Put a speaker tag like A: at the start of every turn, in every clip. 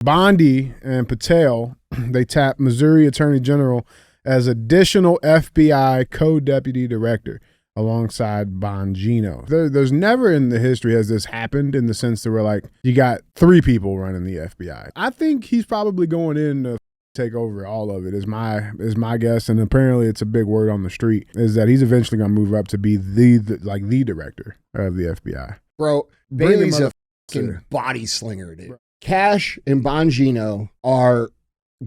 A: Bondi and Patel, they tapped Missouri Attorney General as additional FBI co-deputy director alongside Bongino. There's never in the history has this happened in the sense that we're like, you got 3 people running the FBI. I think he's probably going in to take over all of it is my guess, and apparently it's a big word on the street, is that he's eventually going to move up to be the director of the FBI.
B: Bro, Bailey's a fucking body slinger, dude. Kash and Bongino are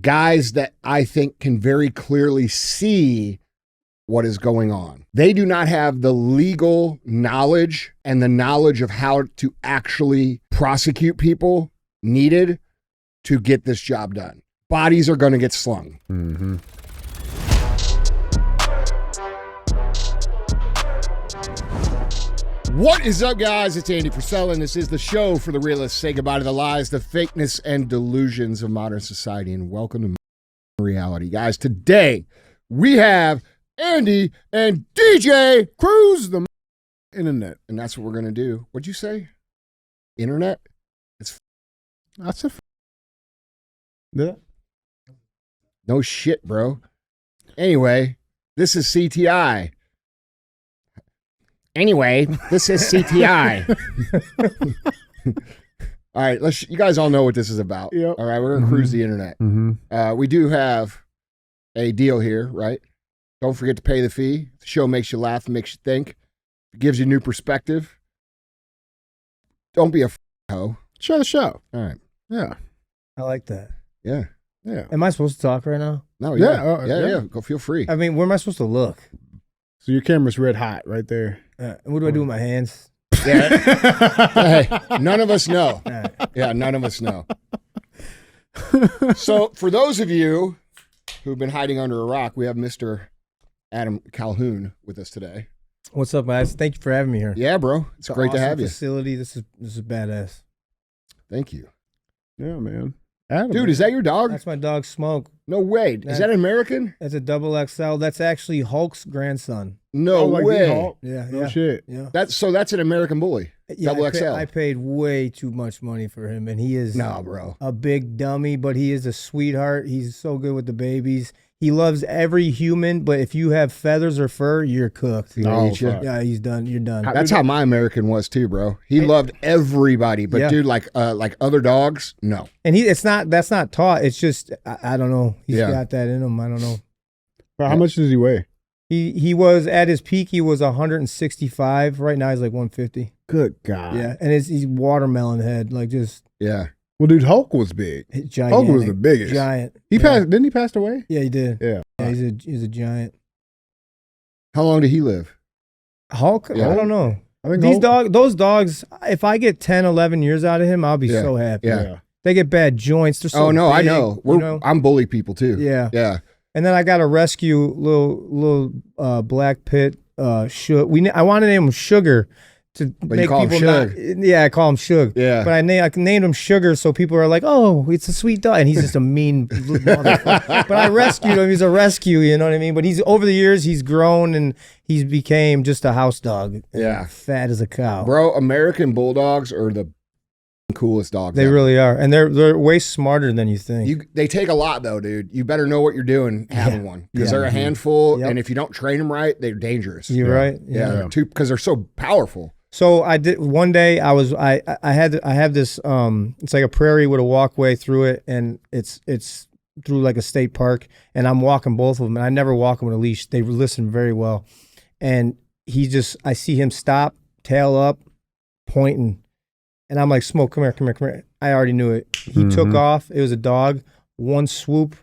B: guys that I think can very clearly see what is going on. They do not have the legal knowledge and the knowledge of how to actually prosecute people needed to get this job done. Bodies are going to get slung.
A: Mm-hmm.
B: What is up, guys? It's Andy Frisella, and this is the show for the realists. Say goodbye to the lies, the fakeness, and delusions of modern society, and welcome to reality. Guys, today we have Andy and DJ
A: Cruise the internet.
B: And that's what we're going to do. What'd you say? Internet?
A: That's a yeah.
B: No shit, bro. Anyway, this is CTI. Anyway, this is CTI. All right, you guys all know what this is about.
A: Yep.
B: All right, we're going to cruise the internet.
A: Mm-hmm.
B: We do have a deal here, right? Don't forget to pay the fee. The show makes you laugh, makes you think. It gives you new perspective. Don't be a hoe.
A: Share the show.
B: All right.
A: Yeah.
C: I like that.
B: Yeah.
A: Yeah.
C: Am I supposed to talk right now?
B: No,
A: Yeah.
B: yeah. Go feel free.
C: I mean, where am I supposed to look?
A: So your camera's red hot right there.
C: What do I do with my hands?
B: Yeah. Hey, none of us know.
C: All right.
B: Yeah, none of us know. So for those of you who've been hiding under a rock, we have Mr. Adam Calhoun with us today.
C: What's up, guys? Thank you for having me here.
B: Yeah, bro. It's great to
C: awesome
B: have you.
C: Facility. This is badass.
B: Thank you.
A: Yeah, man. Adam,
B: Dude, is that your dog?
C: That's my dog, Smoke.
B: No way. Is that an American?
C: That's a double XL. That's actually Hulk's grandson.
B: No way.
A: Hulk?
C: Yeah,
A: No
C: yeah.
A: shit.
C: Yeah.
B: That's an American bully.
C: Yeah,
B: Double XL.
C: I paid way too much money for him, and he is
B: bro.
C: a big dummy, but he is a sweetheart. He's so good with the babies. He loves every human, but if you have feathers or fur, you're cooked.
B: Fuck.
C: Yeah, he's done. You're done.
B: That's how my American was too, bro. He loved everybody, but dude, like other dogs, no.
C: And that's not taught. It's just I don't know. He's got that in him. I don't know.
A: But how much does he weigh?
C: He was at his peak. He was 165. Right now he's like 150.
A: Good God.
C: Yeah, and he's watermelon head, like just
A: Well, dude, Hulk was big.
C: giant.
A: Hulk was the biggest.
C: Giant.
A: He passed. Didn't he pass away?
C: Yeah, he did.
A: Yeah.
C: He's a giant.
B: How long did he live?
C: Hulk.
B: Yeah.
C: I don't know.
A: I think
C: Those dogs. If I get 10, 11 years out of him, I'll be so happy.
B: Yeah.
C: They get bad joints. They're so
B: Oh no,
C: big,
B: I know. I'm bully people too.
C: Yeah.
B: Yeah.
C: And then I got to rescue little black pit. I want to name him Sugar to
B: But
C: make
B: you call him
C: people not.
B: Shug.
C: Yeah, I call him Shug.
B: Yeah.
C: But I named him Sugar so people are like, oh, it's a sweet dog, and he's just a mean motherfucker. But I rescued him. He's a rescue. You know what I mean? But he's over the years he's grown and he's became just a house dog.
B: Yeah.
C: Fat as a cow.
B: Bro, American bulldogs are the coolest dogs.
C: They
B: ever.
C: really are, and they're way smarter than you think.
B: They take a lot though, dude. You better know what you're doing having one because they're a handful, and if you don't train them right, they're dangerous.
C: You're right.
B: Yeah, because they're so powerful.
C: So I did one day. I have this. It's like a prairie with a walkway through it, and it's through like a state park. And I'm walking both of them, and I never walk them with a leash. They listen very well, and I see him stop, tail up, pointing. And I'm like, Smoke, come here. I already knew it. He took off. It was a dog, one swoop.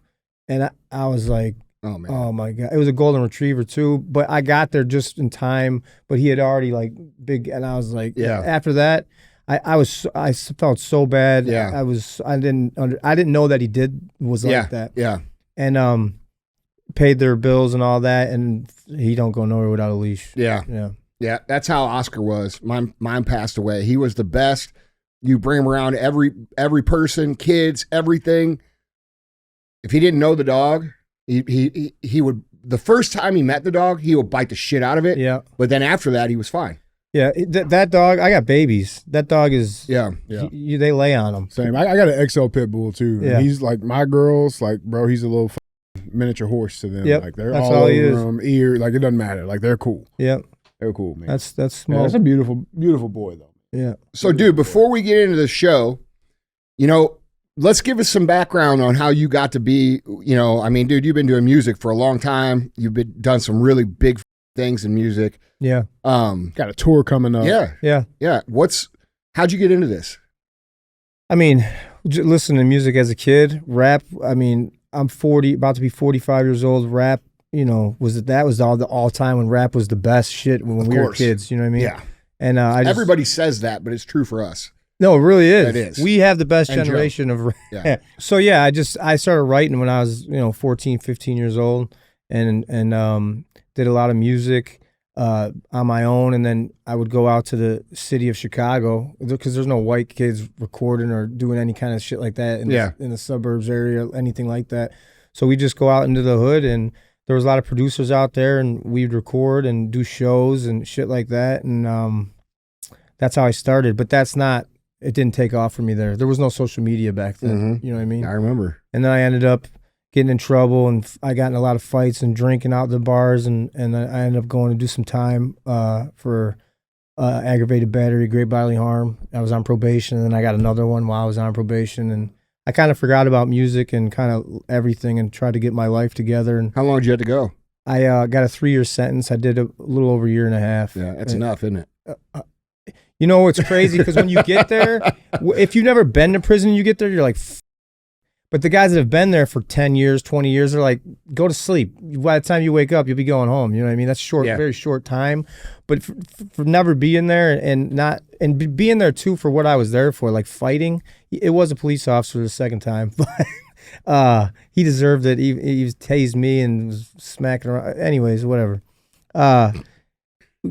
C: And I was like,
B: oh, man.
C: Oh, my God. It was a golden retriever, too. But I got there just in time. But he had already, like, big. And I was like, after that, I felt so bad.
B: Yeah.
C: I didn't know that he was like that.
B: Yeah.
C: And paid their bills and all that. And he don't go nowhere without a leash.
B: Yeah.
C: Yeah.
B: Yeah, that's how Oscar was. Mine passed away. He was the best. You bring him around every person, kids, everything. If he didn't know the dog, he would. The first time he met the dog, he would bite the shit out of it.
C: Yeah.
B: But then after that, he was fine.
C: Yeah, that dog. I got babies. That dog is.
B: Yeah.
C: They lay on him.
A: Same. I got an XL pit bull too.
C: Yeah.
A: And he's like my girls. Like, bro, he's a little miniature horse to them.
C: Yep.
A: Like they're
C: That's
A: all
C: all he is.
A: over him. Ear. Like it doesn't matter. Like they're cool.
C: Yep.
A: They're cool, man.
C: That's
A: Yeah,
C: small.
A: that's a beautiful boy though.
C: Yeah.
B: So, dude, before we get into the show, let's give us some background on how you got to be, I mean, dude, you've been doing music for a long time. You've done some really big things in music.
C: Yeah.
A: Got a tour coming up.
B: Yeah.
C: Yeah.
B: How'd you get into this?
C: I mean, listening to music as a kid, rap. I mean, I'm 40, about to be 45 years old. Rap, that was all time when rap was the best shit when we were kids. You know what I mean?
B: Yeah.
C: And
B: everybody says that, but it's true for us.
C: No, it really is.
B: It is.
C: We have the best
B: And
C: generation of rap.
B: Yeah.
C: So yeah, I started writing when I was 14, 15 years old, and did a lot of music on my own, and then I would go out to the city of Chicago because there's no white kids recording or doing any kind of shit like that in the suburbs area, anything like that. So we just go out into the hood, and there was a lot of producers out there, and we'd record and do shows and shit like that, and that's how I started. But it didn't take off for me there. There was no social media back then.
B: Mm-hmm.
C: You know what I mean?
B: I remember.
C: And then I ended up getting in trouble, and I got in a lot of fights and drinking out the bars, and I ended up going to do some time for aggravated battery, great bodily harm. I was on probation, and then I got another one while I was on probation, and I kind of forgot about music and kind of everything and tried to get my life together. And
B: How long did you have to go?
C: I got a 3-year sentence. I did a little over a year and a half.
B: Yeah, that's enough, isn't it?
C: It's crazy because when you get there, if you've never been to prison, you get there, you're like, but the guys that have been there for 10 years, 20 years, they're like, go to sleep. By the time you wake up, you'll be going home. You know what I mean? That's short, very short time. But for never being there and being there too for what I was there for, like fighting, it was a police officer the second time, but he deserved it. He tased me and was smacking around. Anyways, whatever.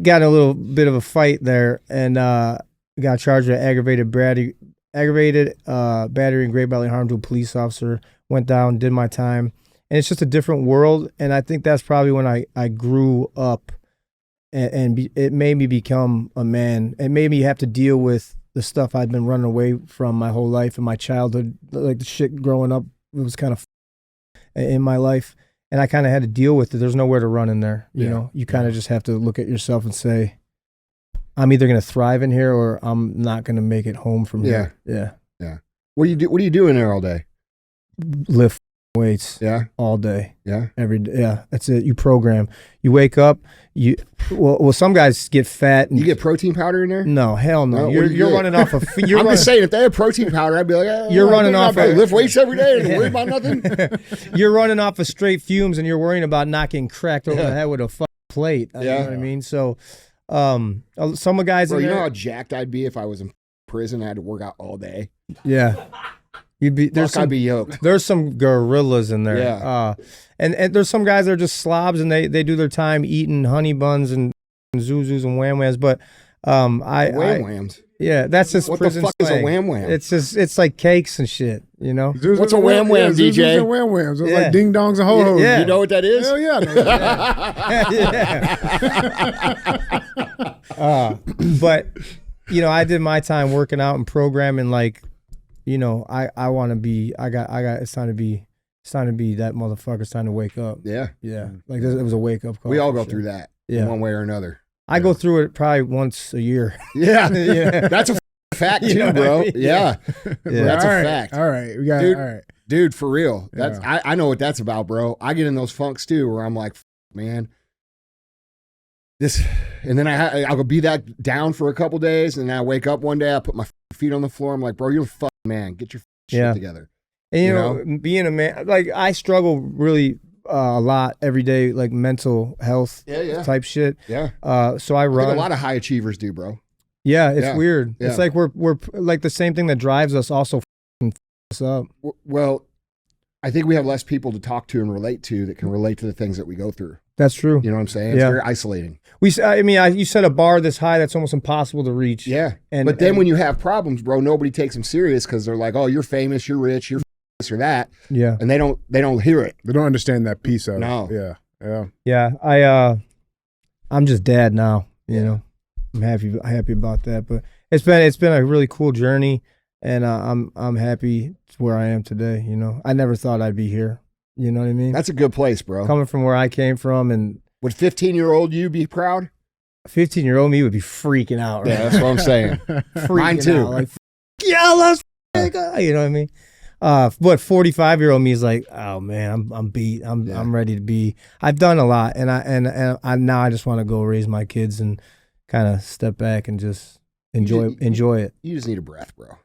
C: Got in a little bit of a fight there, and got charged with aggravated battery and great bodily harm to a police officer. Went down, did my time, and it's just a different world. And I think that's probably when I grew up, and it made me become a man. It made me have to deal with the stuff I'd been running away from my whole life in my childhood, like the shit growing up. It was kind of in my life. And I kind of had to deal with it. There's nowhere to run in there. You kind of just have to look at yourself and say, I'm either going to thrive in here or I'm not going to make it home from here. Yeah.
B: What do you do in there all day?
C: Lift weights.
B: Yeah.
C: All day.
B: Yeah.
C: Every day. Yeah. That's it. You program. You wake up. Well, some guys get fat. And,
B: You get protein powder in there?
C: No, hell no.
B: No,
C: You're running off of.
B: I'm just saying, if they had protein powder, I'd be like,
C: You're running off
B: of lift weights every day and worry about nothing.
C: You're running off of straight fumes, and you're worrying about not getting cracked over the head with a fucking plate. You know what I mean? So, some guys.
B: Bro, you know how jacked I'd be if I was in prison? I had to work out all day.
C: Yeah.
B: I'd be yoked.
C: There's some gorillas in there.
B: Yeah.
C: And there's some guys that are just slobs, and they do their time eating honey buns and zuzus and wham whams. But
B: wham whams.
C: Yeah, that's just
B: what
C: prison
B: the fuck
C: slang.
B: is a wham wham?
C: It's like cakes and shit, you know.
B: What's a wham wham, DJ?
A: Zuzus and wham whams. It's like ding dongs and ho hos.
C: Yeah.
B: You know what that is?
A: Hell yeah.
C: But I did my time working out and programming. Like, I want to be. I got. It's time to be that motherfucker. It's time to wake up.
B: Yeah.
C: Like it was a wake up call.
B: We all go through that in one way or another.
C: I go through it probably once a year.
B: Yeah. That's a fact too, bro. Yeah. That's a fact.
A: All right. We got
B: dude,
A: all right.
B: Dude, for real. That's I know what that's about, bro. I get in those funks too where I'm like, man, this, and then I'll go be that down for a couple days, and then I wake up one day, I put my feet on the floor. I'm like, bro, you're a fucking man. Get your shit together.
C: And you know, being a man, like I struggle really a lot every day, like mental health type shit.
B: Yeah.
C: So I run.
B: I think a lot of high achievers do, bro.
C: Yeah, it's weird.
B: Yeah.
C: It's like we're like the same thing that drives us also us up.
B: Well, I think we have less people to talk to and relate to that can relate to the things that we go through.
C: That's true.
B: You know what I'm saying? It's very isolating.
C: You set a bar this high that's almost impossible to reach.
B: Yeah. But then when you have problems, bro, nobody takes them serious because they're like, oh, you're famous, you're rich, you're this or that.
C: Yeah.
B: And they don't hear it.
A: They don't understand that piece of it.
B: No.
A: Yeah. Yeah.
C: Yeah. I'm just dad now, you know. I'm happy about that. But it's been a really cool journey, and I'm happy where I am today. You know, I never thought I'd be here. You know what I mean?
B: That's a good place, bro.
C: Coming from where I came from, and
B: would 15-year-old you be proud?
C: 15-year-old me would be freaking out. Right?
B: Yeah, that's what I'm saying. Mine too.
C: Out, like, yeah, let's go. You know what I mean? But 45-year-old me is like, oh man, I'm beat. I'm ready to be. I've done a lot, and I now I just want to go raise my kids and kind of step back and just enjoy it.
B: You just need a breath, bro.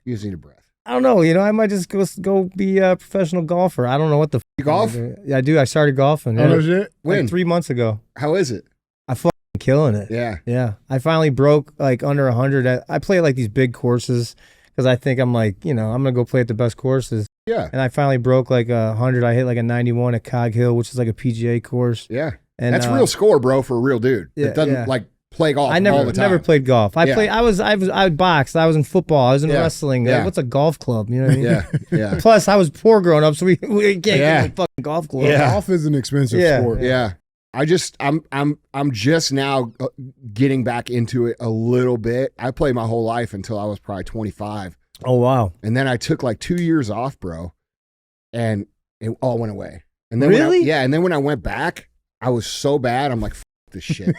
B: You just need a breath.
C: I don't know. You know, I might just go be a professional golfer. I don't know what the.
B: You golf?
C: Yeah, I do. I started golfing.
A: Oh, shit?
B: When?
C: Like 3 months ago.
B: How is it?
C: I fucking killing it.
B: Yeah.
C: Yeah. I finally broke like under 100. I play like these big courses because I think I'm like, you know, I'm gonna go play at the best courses.
B: Yeah.
C: And I finally broke like 100. I hit like a 91 at Cog Hill, which is like a PGA course.
B: Yeah.
C: And
B: that's real score, bro, for a real dude.
C: Yeah,
B: It doesn't like play golf
C: I
B: all the time.
C: never played golf. I boxed. I was in football. I was in wrestling.
B: Yeah.
C: What's a golf club? You know what I mean?
B: Yeah. Yeah.
C: Plus, I was poor growing up, so we can't get a fucking golf club.
B: Yeah.
A: Golf is an expensive sport.
B: Yeah. I'm just now getting back into it a little bit. I played my whole life until I was probably 25.
C: Oh wow.
B: And then I took like 2 years off, bro. And it all went away. And then
C: Really?
B: and then when I went back, I was so bad. I'm like, F this shit.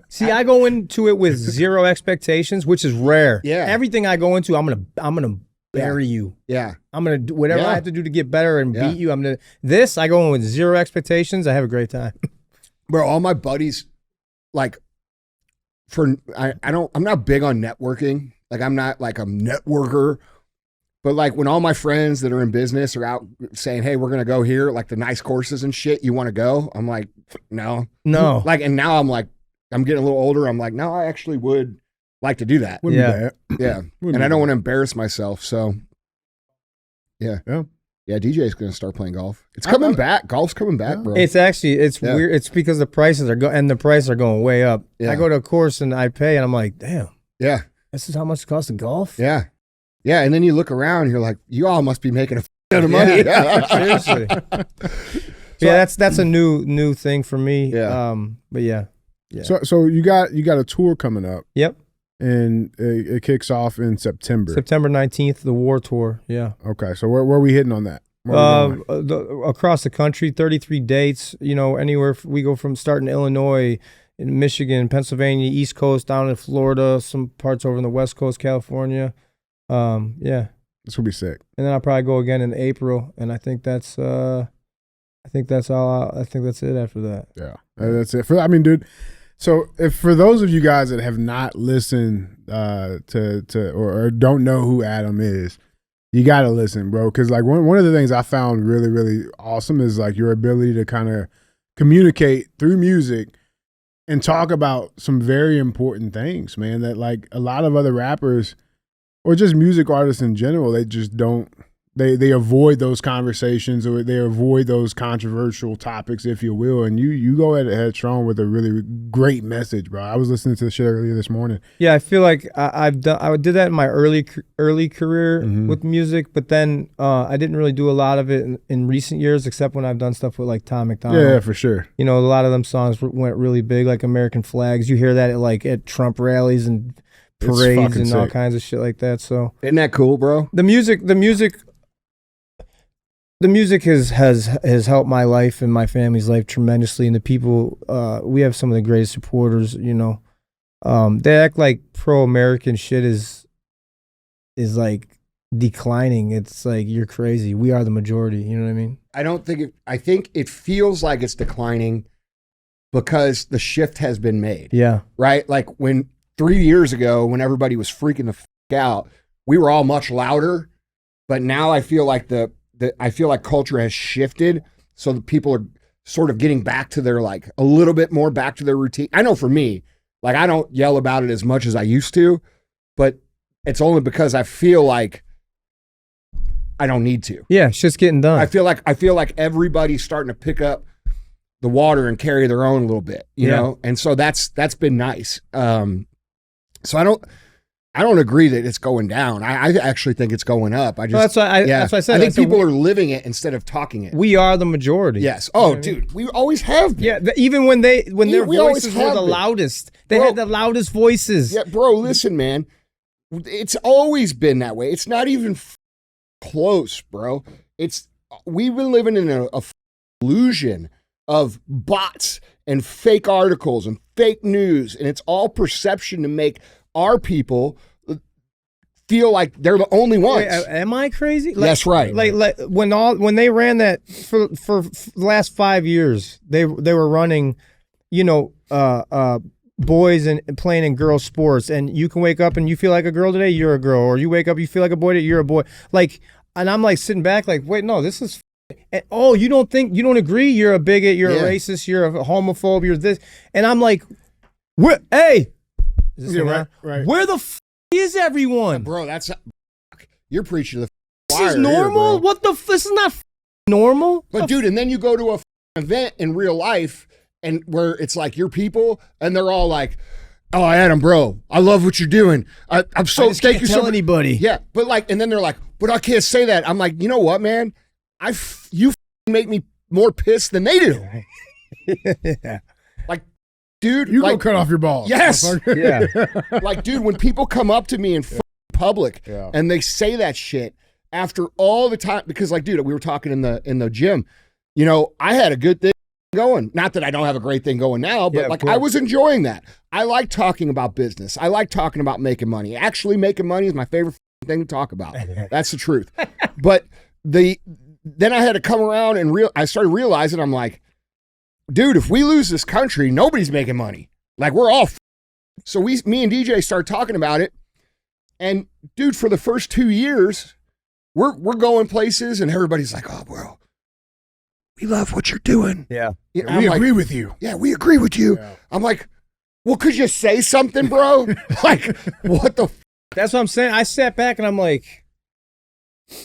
C: See, I go into it with zero expectations, which is rare.
B: Yeah.
C: Everything I go into, I'm gonna bury you.
B: Yeah.
C: I'm gonna do whatever
B: Yeah.
C: I have to do to get better and beat you. I go in with zero expectations. I have a great time.
B: Bro, all my buddies, like, I'm not big on networking. Like, I'm not like a networker. But like when all my friends that are in business are out saying, hey, we're going to go here, like the nice courses and shit, you want to go? I'm like, no. Like, and now I'm like, I'm getting a little older. I'm like, no, I actually would like to do that.
A: Wouldn't be bad.
B: Yeah. And I don't want to embarrass myself. So yeah. Yeah, DJ's going to start playing golf. It's coming back. Golf's coming back, bro.
C: It's weird. It's because the prices are going way up.
B: Yeah.
C: I go to a course and I pay and I'm like, damn.
B: Yeah.
C: This is how much it costs to golf?
B: Yeah. Yeah. And then you look around and you're like, you all must be making a ton of money.
C: Seriously. Yeah, that's a new thing for me.
B: Yeah.
C: But yeah.
A: So you got a tour coming up.
C: Yep.
A: And it kicks off in September.
C: September 19th, the War Tour. Yeah.
A: Okay. So where are we hitting on that?
C: Across the country, 33 dates. You know, anywhere we go from starting Illinois, in Michigan, Pennsylvania, East Coast, down in Florida, some parts over in the West Coast, California. Yeah.
A: This will be sick.
C: And then I'll probably go again in April, and I think that's all. I think that's it after that.
A: Yeah, that's it. Dude. So, for those of you guys that have not listened to or don't know who Adam is, you got to listen, bro. Because like one of the things I found really, really awesome is like your ability to kind of communicate through music and talk about some very important things, man. That like a lot of other rappers or just music artists in general, they just don't. They avoid those conversations or they avoid those controversial topics, if you will. And you go ahead strong with a really great message, bro. I was listening to the shit earlier this morning.
C: Yeah, I feel like I did that in my early career with music, but then I didn't really do a lot of it in recent years, except when I've done stuff with like Tom McDonald.
A: Yeah, for sure.
C: You know, a lot of them songs went really big, like American Flags. You hear that at Trump rallies and parades and all kinds of shit like that. So
B: isn't that cool, bro?
C: The music has helped my life and my family's life tremendously, and the people we have some of the greatest supporters. You know, they act like pro-American shit is like declining. It's like you're crazy. We are the majority. You know what I mean?
B: I think it feels like it's declining because the shift has been made.
C: Yeah.
B: Right. Like when 3 years ago, when everybody was freaking the fuck out, we were all much louder. But now I feel like I feel like culture has shifted, so that people are sort of getting back to their like a little bit more back to their routine. I know for me, like I don't yell about it as much as I used to, but it's only because I feel like I don't need to.
C: Yeah, shit's getting done.
B: I feel like everybody's starting to pick up the water and carry their own a little bit, you know? And so that's been nice. So I I don't agree that it's going down. I actually think it's going up. I just
C: that's why I said.
B: I think people are living it instead of talking it.
C: We are the majority.
B: Yes. Oh, dude, we always have been.
C: Yeah. Even when their voices were the loudest, they had the loudest voices.
B: Yeah, bro. Listen, man, it's always been that way. It's not even close, bro. We've been living in a illusion of bots and fake articles and fake news, and it's all perception to make our people feel like they're the only ones.
C: Wait, am I crazy?
B: That's right.
C: Like when they ran that for the last 5 years, they were running, boys and playing in girl sports, and you can wake up and you feel like a girl today, you're a girl, or you wake up you feel like a boy today, you're a boy. Like, and I'm like sitting back like, wait, no, this is. And, you don't agree? You're a bigot. You're a racist. You're a homophobe. You're this. And I'm like, hey. Right. Where the is everyone?
B: Bro, you're preaching to the
C: This is normal?
B: Here,
C: what the this is not normal?
B: But dude, and then you go to a event in real life and where it's like your people and they're all like, oh, Adam, bro, I love what you're doing. I'm so thank you so much.
C: Anybody.
B: Yeah, but like, and then they're like, but I can't say that. I'm like, you know what, man? You make me more pissed than they do.
C: Yeah.
B: Like, dude,
A: you go cut off your balls.
B: Yes.
C: Yeah.
B: Like, dude, when people come up to me in public and they say that shit after all the time, because like, dude, we were talking in the gym, I had a good thing going. Not that I don't have a great thing going now, but I was enjoying that. I like talking about business. I like talking about making money. Actually making money is my favorite thing to talk about. That's the truth. But then I had to come around and I started realizing, I'm like, dude, if we lose this country, nobody's making money. Like, we're all so me and DJ started talking about it. And dude, for the first 2 years, we're going places and everybody's like, oh, bro, we love what you're doing.
C: Yeah.
A: We agree with you.
B: Yeah, we agree with you. Yeah. I'm like, well, could you say something, bro? Like, what the
C: That's what I'm saying. I sat back and I'm like,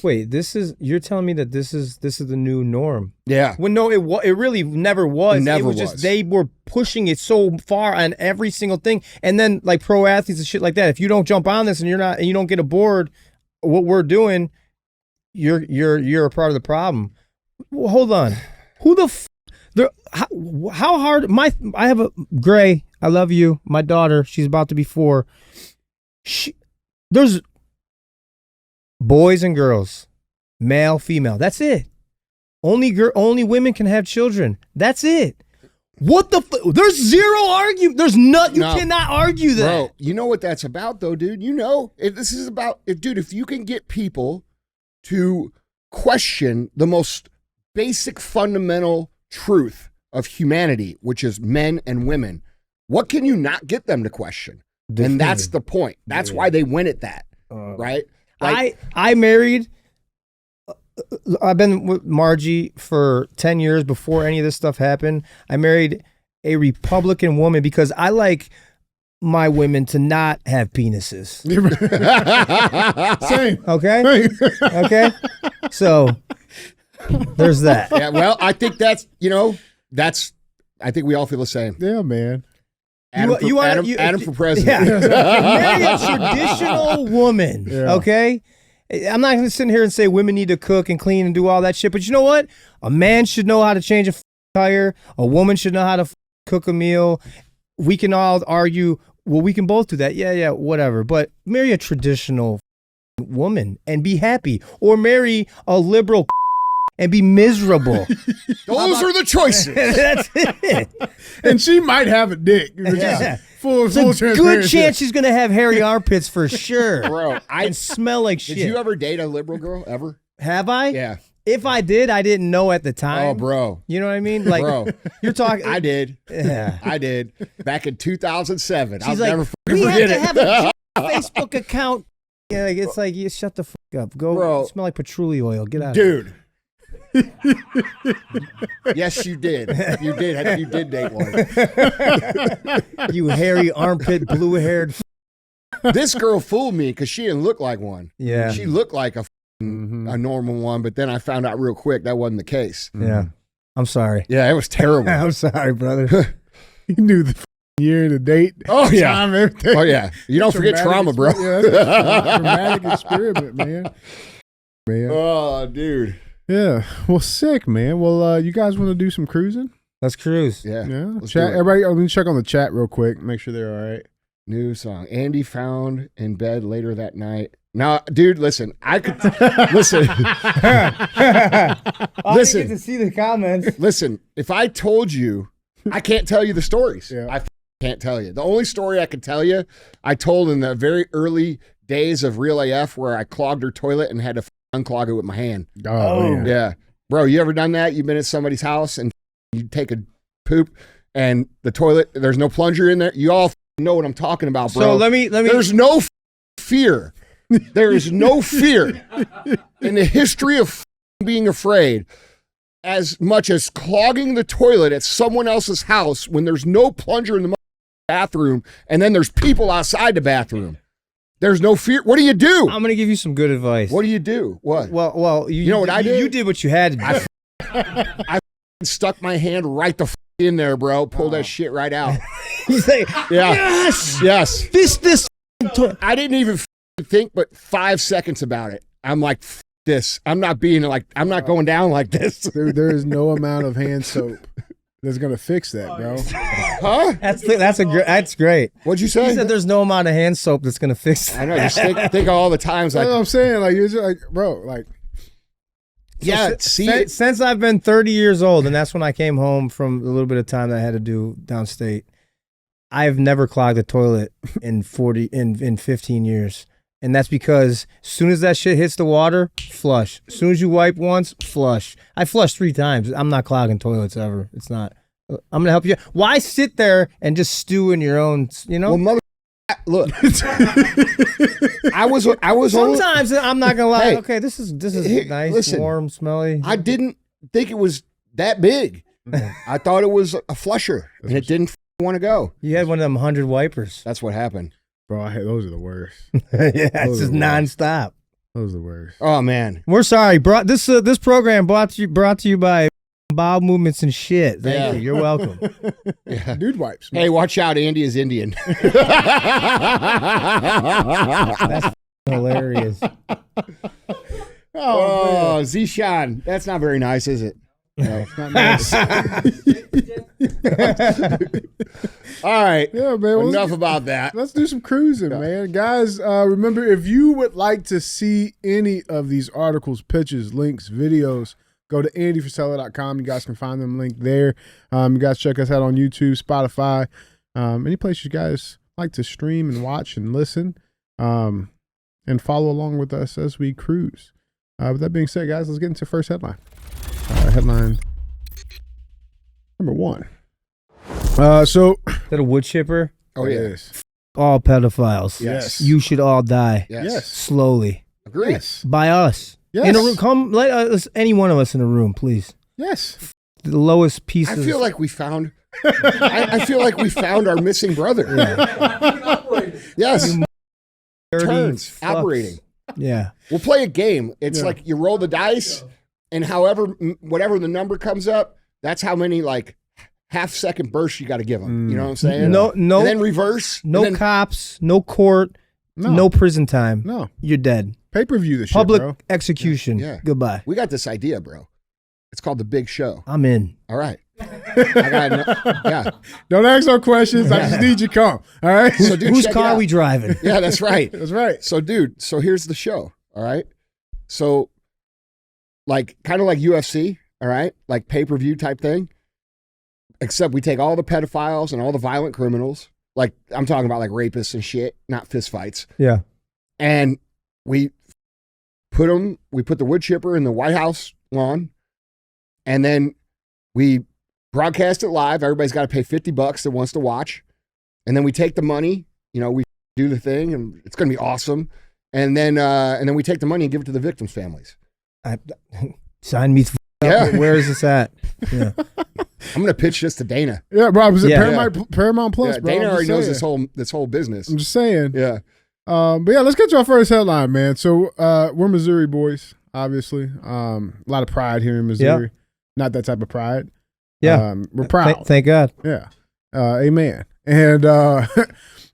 C: wait, you're telling me that this is the new norm?
B: Yeah.
C: Well, no, it really never was.
B: It
C: was just they were pushing it so far on every single thing, and then like pro athletes and shit like that. If you don't jump on this and you don't get aboard what we're doing, you're a part of the problem. Well, hold on, who how hard? I have a Gray. I love you, my daughter. She's about to be 4. There's boys and girls, male, female. That's it. Only women can have children. That's it. What the? There's zero argument. There's not. You cannot argue that.
B: Bro, you know what that's about, though, dude. This is about, dude. If you can get people to question the most basic, fundamental truth of humanity, which is men and women, what can you not get them to question? Definitely. And that's the point. That's why they win at that, right? Like,
C: I married. I've been with Margie for 10 years before any of this stuff happened. I married a Republican woman because I like my women to not have penises.
A: Same.
C: Okay. Okay. So there's that.
B: Yeah. Well, I think I think we all feel the same.
A: Yeah, man.
B: Adam for president.
C: Yeah. Marry a traditional woman. Yeah. Okay. I'm not going to sit here and say women need to cook and clean and do all that shit, but you know what? A man should know how to change a tire. A woman should know how to cook a meal. We can all argue, well, we can both do that. Yeah, whatever. But marry a traditional woman and be happy, or marry a liberal and be miserable.
B: Those are the choices.
C: That's it.
A: And she might have a dick.
C: Yeah.
A: Full transparency.
C: Good chance she's going to have hairy armpits for sure.
B: Bro,
C: and smell like shit.
B: Did you ever date a liberal girl, ever?
C: Have I?
B: Yeah.
C: If I did, I didn't know at the time.
B: Oh, bro.
C: You know what I mean? Like,
B: bro,
C: you're talking.
B: I did.
C: Yeah.
B: I did. Back in 2007.
C: She's
B: I'll
C: like,
B: never
C: we
B: forget
C: have
B: it.
C: to have a Facebook account. Yeah, like, it's like, you shut the fuck up. Go.
B: Bro,
C: smell like patchouli oil. Get out
B: dude.
C: of here.
B: Yes, you did. You did. You did date one.
C: You hairy armpit, blue-haired.
B: This girl fooled me because she didn't look like one.
C: Yeah.
B: She looked like a normal one, but then I found out real quick that wasn't the case.
C: Yeah. I'm sorry.
B: Yeah, it was terrible.
C: I'm sorry, brother.
A: You knew the year, the date.
B: Oh yeah.
A: Time, everything.
B: Oh yeah. You don't forget trauma, bro.
A: Yeah, that's a traumatic experiment, man.
B: Oh, dude.
A: Yeah. Well, sick, man. Well, you guys want to do some cruising?
C: Let's cruise.
B: Yeah.
A: Yeah.
B: Let's
A: Chat.
B: do it.
A: Everybody, let me check on the chat real quick. Make sure they're all right.
B: New song. Andy found in bed later that night. Now, dude, listen. I could listen.
C: Listen. I get to see the comments.
B: Listen. If I told you, I can't tell you the stories.
A: Yeah.
B: I can't tell you. The only story I can tell you, I told in the very early days of Real AF, where I clogged her toilet and had to unclog it with my hand.
A: Oh,
B: Yeah. Bro, you ever done that? You've been at somebody's house and you take a poop and the toilet, there's no plunger in there. You all know what I'm talking about, bro.
C: So let me.
B: There's no fear. There is no fear in the history of being afraid as much as clogging the toilet at someone else's house when there's no plunger in the bathroom and then there's people outside the bathroom. There's no fear. What do you do?
C: I'm gonna give you some good advice.
B: What do you do? What?
C: Well,
B: you know what I did?
C: You did what you had to do.
B: I stuck my hand right the in there, bro. Pulled that shit right out.
C: He's like,
B: Yeah.
C: yes. This.
B: I didn't even think but 5 seconds about it. I'm like, this. I'm not going down like this.
A: there is no amount of hand soap that's gonna fix that, bro.
B: Huh?
C: That's great.
B: What'd you say?
C: He said there's no amount of hand soap that's gonna fix that.
B: I know. Just think of all the times
A: That's what I'm saying. Like, you're just like, bro, like,
B: yeah.
C: Since I've been 30 years old, and that's when I came home from a little bit of time that I had to do downstate, I've never clogged a toilet in 15 years. And that's because as soon as that shit hits the water, flush. As soon as you wipe once, flush. I flushed 3 times. I'm not clogging toilets ever. It's not. I'm gonna help you. Why sit there and just stew in your own? You know.
B: Well, mother. Look, I was.
C: Sometimes I'm not gonna lie.
B: Hey,
C: okay, this is nice,
B: listen,
C: warm, smelly.
B: I didn't think it was that big. I thought it was a flusher, and it didn't want to go.
C: You had one of them 100 wipers.
B: That's what happened.
A: bro, those are the worst.
C: Yeah, it's just nonstop.
A: Those are the worst.
B: Oh man,
C: we're sorry. This program brought to you by bowel movements and shit. Thank you. You're welcome.
B: Yeah.
A: Dude wipes. Man.
B: Hey, watch out! Andy is Indian.
C: That's hilarious.
B: Oh, Zishan, that's not very nice, is it?
A: No, it's not nice.
B: All right.
A: Yeah, man.
B: Enough about that.
A: Let's do some cruising, man. Guys, remember, if you would like to see any of these articles, pictures, links, videos, go to andyfrisella.com. You guys can find them linked there. You guys check us out on YouTube, Spotify, any place you guys like to stream and watch and listen, and follow along with us as we cruise. With that being said, guys, let's get into first headline. Headline number 1. So
C: Is that a wood chipper?
B: Oh yeah.
A: yes.
C: All pedophiles.
B: Yes.
C: You should all die.
B: Yes.
C: Slowly.
B: Agree.
A: Yes.
C: By us.
A: Yes.
C: In a room. Come, let us, any one of us in a room, please.
A: Yes.
C: The lowest piece
B: I
C: of
B: feel like we found. I feel like we found our missing brother. Yes.
C: dirty
B: Turns
C: fucks.
B: operating.
C: Yeah.
B: We'll play a game. It's
A: Yeah.
B: like you roll the dice, and whatever the number comes up, that's how many like half-second bursts you got to give them. You know what I'm saying?
C: No,
B: And then reverse.
C: no
B: and then,
C: cops, no court, no prison time.
A: No.
C: You're dead.
A: Pay-per-view this
C: Public
A: shit, bro.
C: execution.
B: Yeah.
C: Goodbye.
B: we got this idea, bro. It's called the Big Show.
C: I'm in.
B: All right. Yeah.
A: Don't ask no questions. I just need you to come. All right?
B: So, dude,
C: Whose
B: check it
C: car
B: out.
C: are we driving?
B: Yeah, that's right.
A: That's right.
B: So, dude, here's the show. All right. So, like, kind of like UFC. All right. Like pay-per-view type thing. Except we take all the pedophiles and all the violent criminals. Like, I'm talking about like rapists and shit, not fist fights.
C: Yeah.
B: And we put the wood chipper in the White House lawn. And then we broadcast it live. Everybody's got to pay $50 that wants to watch. And then we take the money, we do the thing, and it's going to be awesome. And then we take the money and give it to the victims' families.
C: Sign me.
B: Yeah.
C: Where is this at? Yeah.
B: I'm going to pitch this to Dana.
A: Yeah, bro. Was it
C: Yeah.
A: Paramount Plus,
B: Yeah,
A: bro?
B: Dana
A: I'm
B: already
A: just
B: knows
A: saying.
B: this whole business.
A: I'm just saying.
B: Yeah.
A: But yeah, let's get to our first headline, man. So we're Missouri boys, obviously. A lot of pride here in Missouri. Not that type of pride.
C: Yeah.
A: We're proud.
C: Thank God.
A: Yeah. Amen. And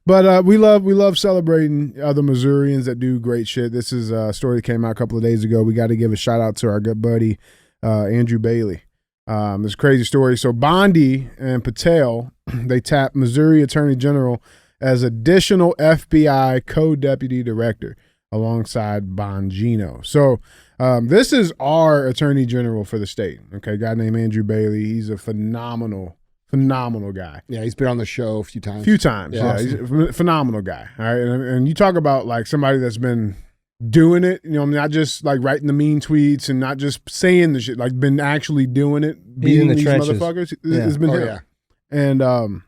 A: but we love celebrating other Missourians that do great shit. This is a story that came out a couple of days ago. We got to give a shout out to our good buddy Andrew Bailey. This crazy story. So Bondi and Patel, they tapped Missouri Attorney General as additional FBI co-deputy director alongside Bongino. So this is our Attorney General for the state. Okay, a guy named Andrew Bailey. He's a phenomenal guy.
B: Yeah, he's been on the show a few times.
A: Yeah, awesome. He's a phenomenal guy. All right, and you talk about like somebody that's been doing it, you know, not just like writing the mean tweets and not just saying the shit, like been actually doing it, beating these motherfuckers. It's been him.
B: Yeah.
A: And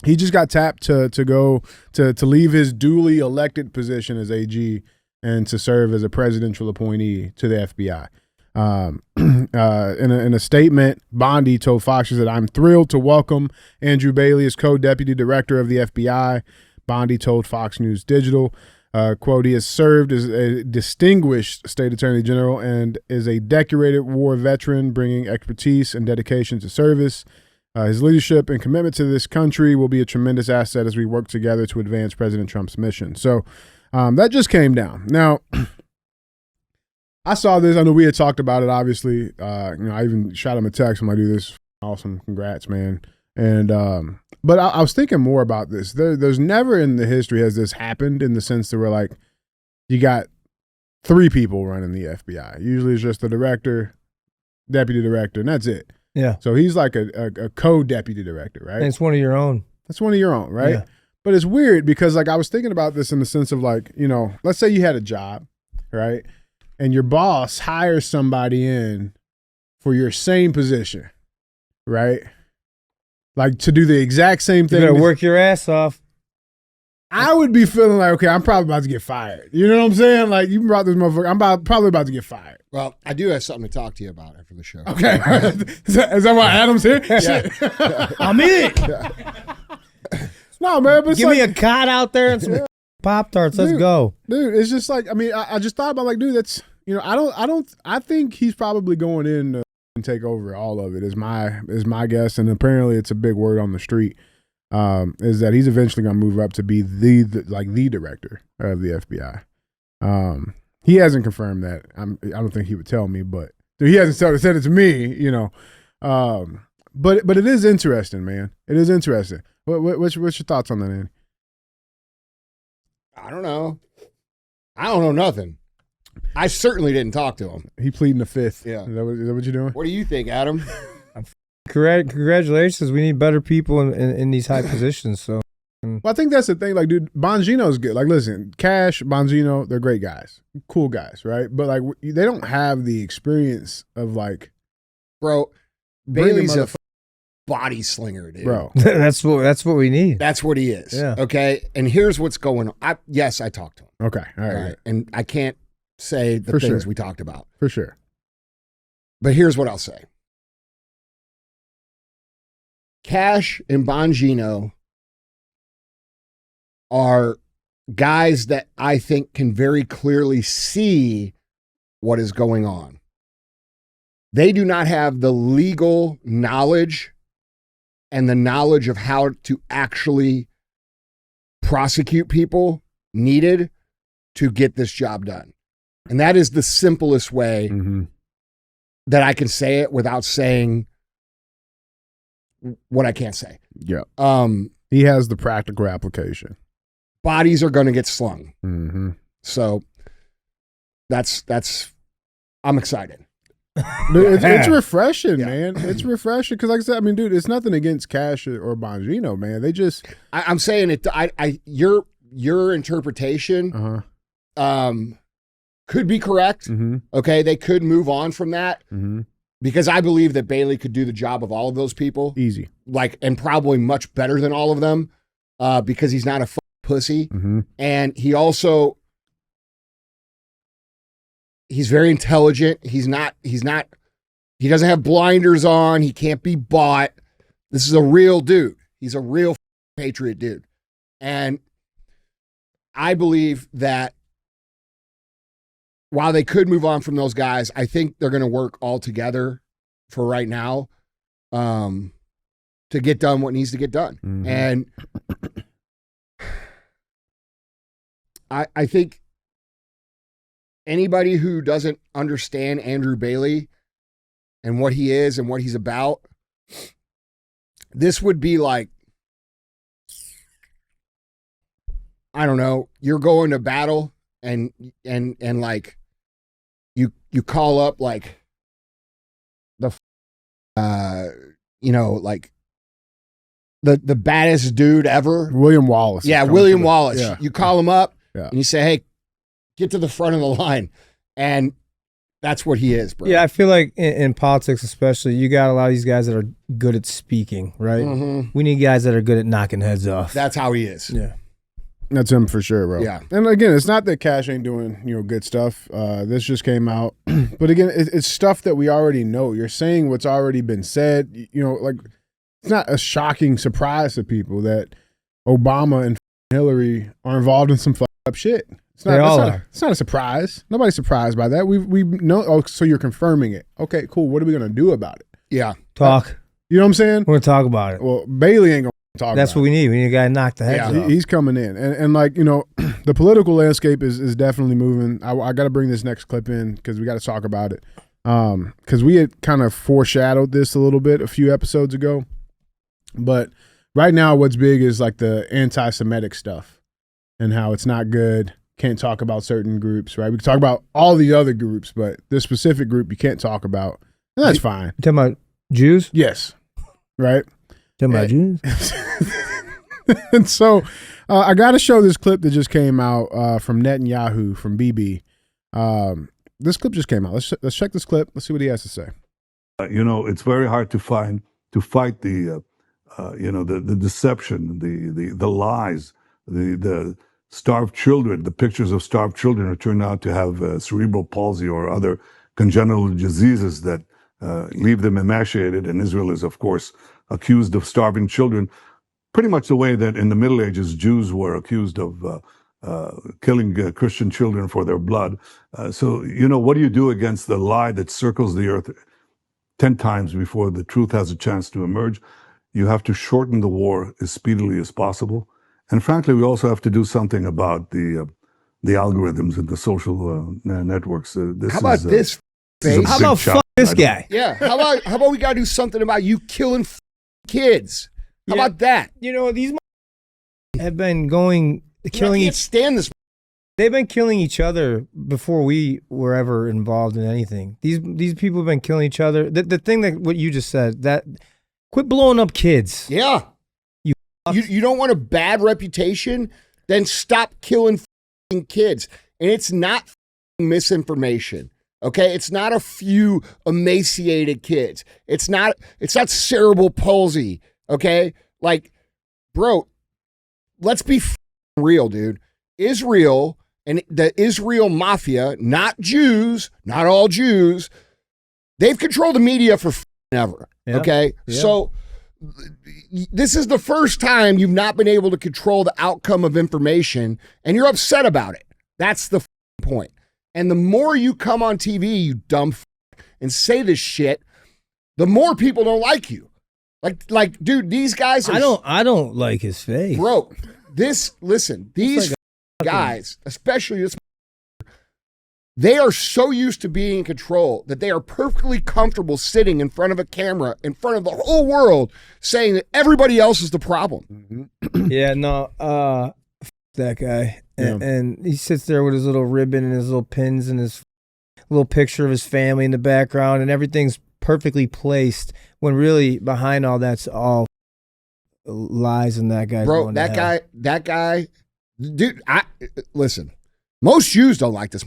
A: he just got tapped to go to leave his duly elected position as AG and to serve as a presidential appointee to the FBI. In a statement, Bondi told Fox that I'm thrilled to welcome Andrew Bailey as co-deputy director of the FBI. Bondi told Fox News Digital, quote, he has served as a distinguished state attorney general and is a decorated war veteran bringing expertise and dedication to service. His leadership and commitment to this country will be a tremendous asset as we work together to advance President Trump's mission. So that just came down. Now, I saw this. I know we had talked about it, obviously. I even shot him a text. I'm like, dude, this is awesome. Congrats, man. And but I was thinking more about this. There's never in the history has this happened in the sense that we're like, you got 3 people running the FBI. Usually it's just the director, deputy director, and that's it.
C: Yeah.
A: So he's like a co-deputy director, right?
C: And it's one of your own.
A: That's one of your own, right?
C: Yeah.
A: But it's weird because like I was thinking about this in the sense of like, you know, let's say you had a job, right? And your boss hires somebody in for your same position, right? Like to do the exact same thing.
C: You better work your ass off.
A: I would be feeling like, okay, I'm probably about to get fired. You know what I'm saying? Like you brought this motherfucker, I'm probably about to get fired.
B: Well, I do have something to talk to you about after the show.
A: Okay. Is that why Adam's here?
B: Yeah.
C: I'm in.
A: No, man, but it's
C: Give me
A: like,
C: a cot out there and some Pop-Tarts. Let's go.
A: Dude, it's just like, I mean, I just thought about like, dude, that's, you know, I think he's probably going in to take over all of it is my guess. And apparently it's a big word on the street, is that he's eventually going to move up to be the director of the FBI. He hasn't confirmed that. I don't think he would tell me, but he hasn't said it to me, you know. But it is interesting, man. It is interesting. What's your thoughts on that, Andy?
B: I don't know. I don't know nothing. I certainly didn't talk to him.
A: He pleading the fifth.
B: Yeah.
A: Is that what you're doing?
B: What do you think, Adam?
C: Congratulations. We need better people in these high positions. So,
A: well, I think that's the thing. Like, dude, Bongino's good. Like, listen, Kash, Bongino, they're great guys, cool guys, right? But like, they don't have the experience of like,
B: bro. Bailey's a body slinger, dude.
A: Bro.
C: that's what we need.
B: That's what he is.
C: Yeah.
B: Okay. And here's what's going on. Yes, I talked to him.
A: Okay. All right.
B: And I can't say the
A: For
B: things
A: sure.
B: we talked about.
A: For sure.
B: But here's what I'll say. Kash and Bongino are guys that I think can very clearly see what is going on. They do not have the legal knowledge and the knowledge of how to actually prosecute people needed to get this job done. And that is the simplest way that I can say it without saying what I can't say.
A: Yeah. He has the practical application.
B: Bodies are going to get slung.
A: Mm-hmm.
B: So that's I'm excited.
A: Dude, it's refreshing,
B: Yeah.
A: man. It's refreshing because, like I said, I mean, dude, it's nothing against Kash or Bongino, man. They just
B: I'm saying it. Your interpretation could be correct.
A: Mm-hmm.
B: Okay, they could move on from that
A: Mm-hmm.
B: because I believe that Bailey could do the job of all of those people,
A: Easy.
B: like, and probably much better than all of them, because he's not a pussy,
A: Mm-hmm.
B: and he also he's very intelligent. He doesn't have blinders on. He can't be bought. This is a real dude. He's a real patriot dude. And I believe that while they could move on from those guys, I think they're going to work all together for right now. to get done what needs to get done.
A: Mhm.
B: And I think anybody who doesn't understand Andrew Bailey and what he is and what he's about, this would be like, I don't know, you're going to battle and like you call up like the like the baddest dude ever,
A: William Wallace.
B: yeah, William Wallace.
A: Yeah.
B: You call him up
A: Yeah.
B: and you say, hey, get to the front of the line, and that's what he is, bro.
C: Yeah, I feel like in politics especially, you got a lot of these guys that are good at speaking, right?
B: Mhm.
C: We need guys that are good at knocking heads off.
B: That's how he is.
C: Yeah.
A: That's him for sure, bro.
B: Yeah.
A: And again, it's not that Kash ain't doing, good stuff. This just came out. But again, it's stuff that we already know. You're saying what's already been said. Like, it's not a shocking surprise to people that Obama and Hillary are involved in some fucked up shit. It's not a surprise. Nobody's surprised by that. We know. Oh, so you're confirming it. Okay, cool. What are we gonna do about it?
B: Yeah.
C: Talk.
A: You know what I'm saying?
C: We're going to talk about it.
A: Well, Bailey ain't gonna talk.
C: That's
A: about
C: what we need. We need a guy to knock the heads
B: Yeah.
C: off.
A: He's coming in, and like the political landscape is definitely moving. I got to bring this next clip in because we got to talk about it. Because we had kind of foreshadowed this a little bit a few episodes ago, but right now what's big is like the anti-Semitic stuff and how it's not good. Can't talk about certain groups, right? We can talk about all the other groups, but this specific group you can't talk about, and that's fine.
C: You talking about Jews?
A: Yes, right.
C: Talking about Jews?
A: And so I got to show this clip that just came out from Netanyahu from BB. This clip just came out. Let's check this clip. Let's see what he has to say.
D: It's very hard to fight the the deception, the lies, the starved children, the pictures of starved children who turn out to have cerebral palsy or other congenital diseases that leave them emaciated. And Israel is, of course, accused of starving children, pretty much the way that in the Middle Ages Jews were accused of killing Christian children for their blood. So what do you do against the lie that circles the earth 10 times before the truth has a chance to emerge? You have to shorten the war as speedily as possible. And frankly, we also have to do something about the algorithms and the social networks.
B: How about this?
C: How about fuck this guy?
B: Yeah. How about we gotta do something about you killing kids? How about that?
C: These have been killing
B: I can't stand this.
C: They've been killing each other before we were ever involved in anything. These people have been killing each other. The thing that what you just said, that quit blowing up kids.
B: Yeah. You don't want a bad reputation? Then stop killing kids. And it's not misinformation. Okay? It's not a few emaciated kids. It's not cerebral palsy. Okay? Like, bro, let's be real, dude. Israel and the Israel mafia, not Jews, not all Jews, they've controlled the media for ever.
C: Yeah.
B: Okay?
C: Yeah.
B: So this is the first time you've not been able to control the outcome of information, and you're upset about it. That's the point. And the more you come on TV, you dumb and say this shit, the more people don't like you. Like, dude, these guys are.
C: I don't like his face,
B: bro. These guys, especially this, they are so used to being in control that they are perfectly comfortable sitting in front of a camera, in front of the whole world, saying that everybody else is the problem.
C: Yeah, no, that guy. And he sits there with his little ribbon and his little pins and his little picture of his family in the background, and everything's perfectly placed when really behind all that's all lies, and that guy's
B: bro, that guy, dude, listen, most Jews don't like this.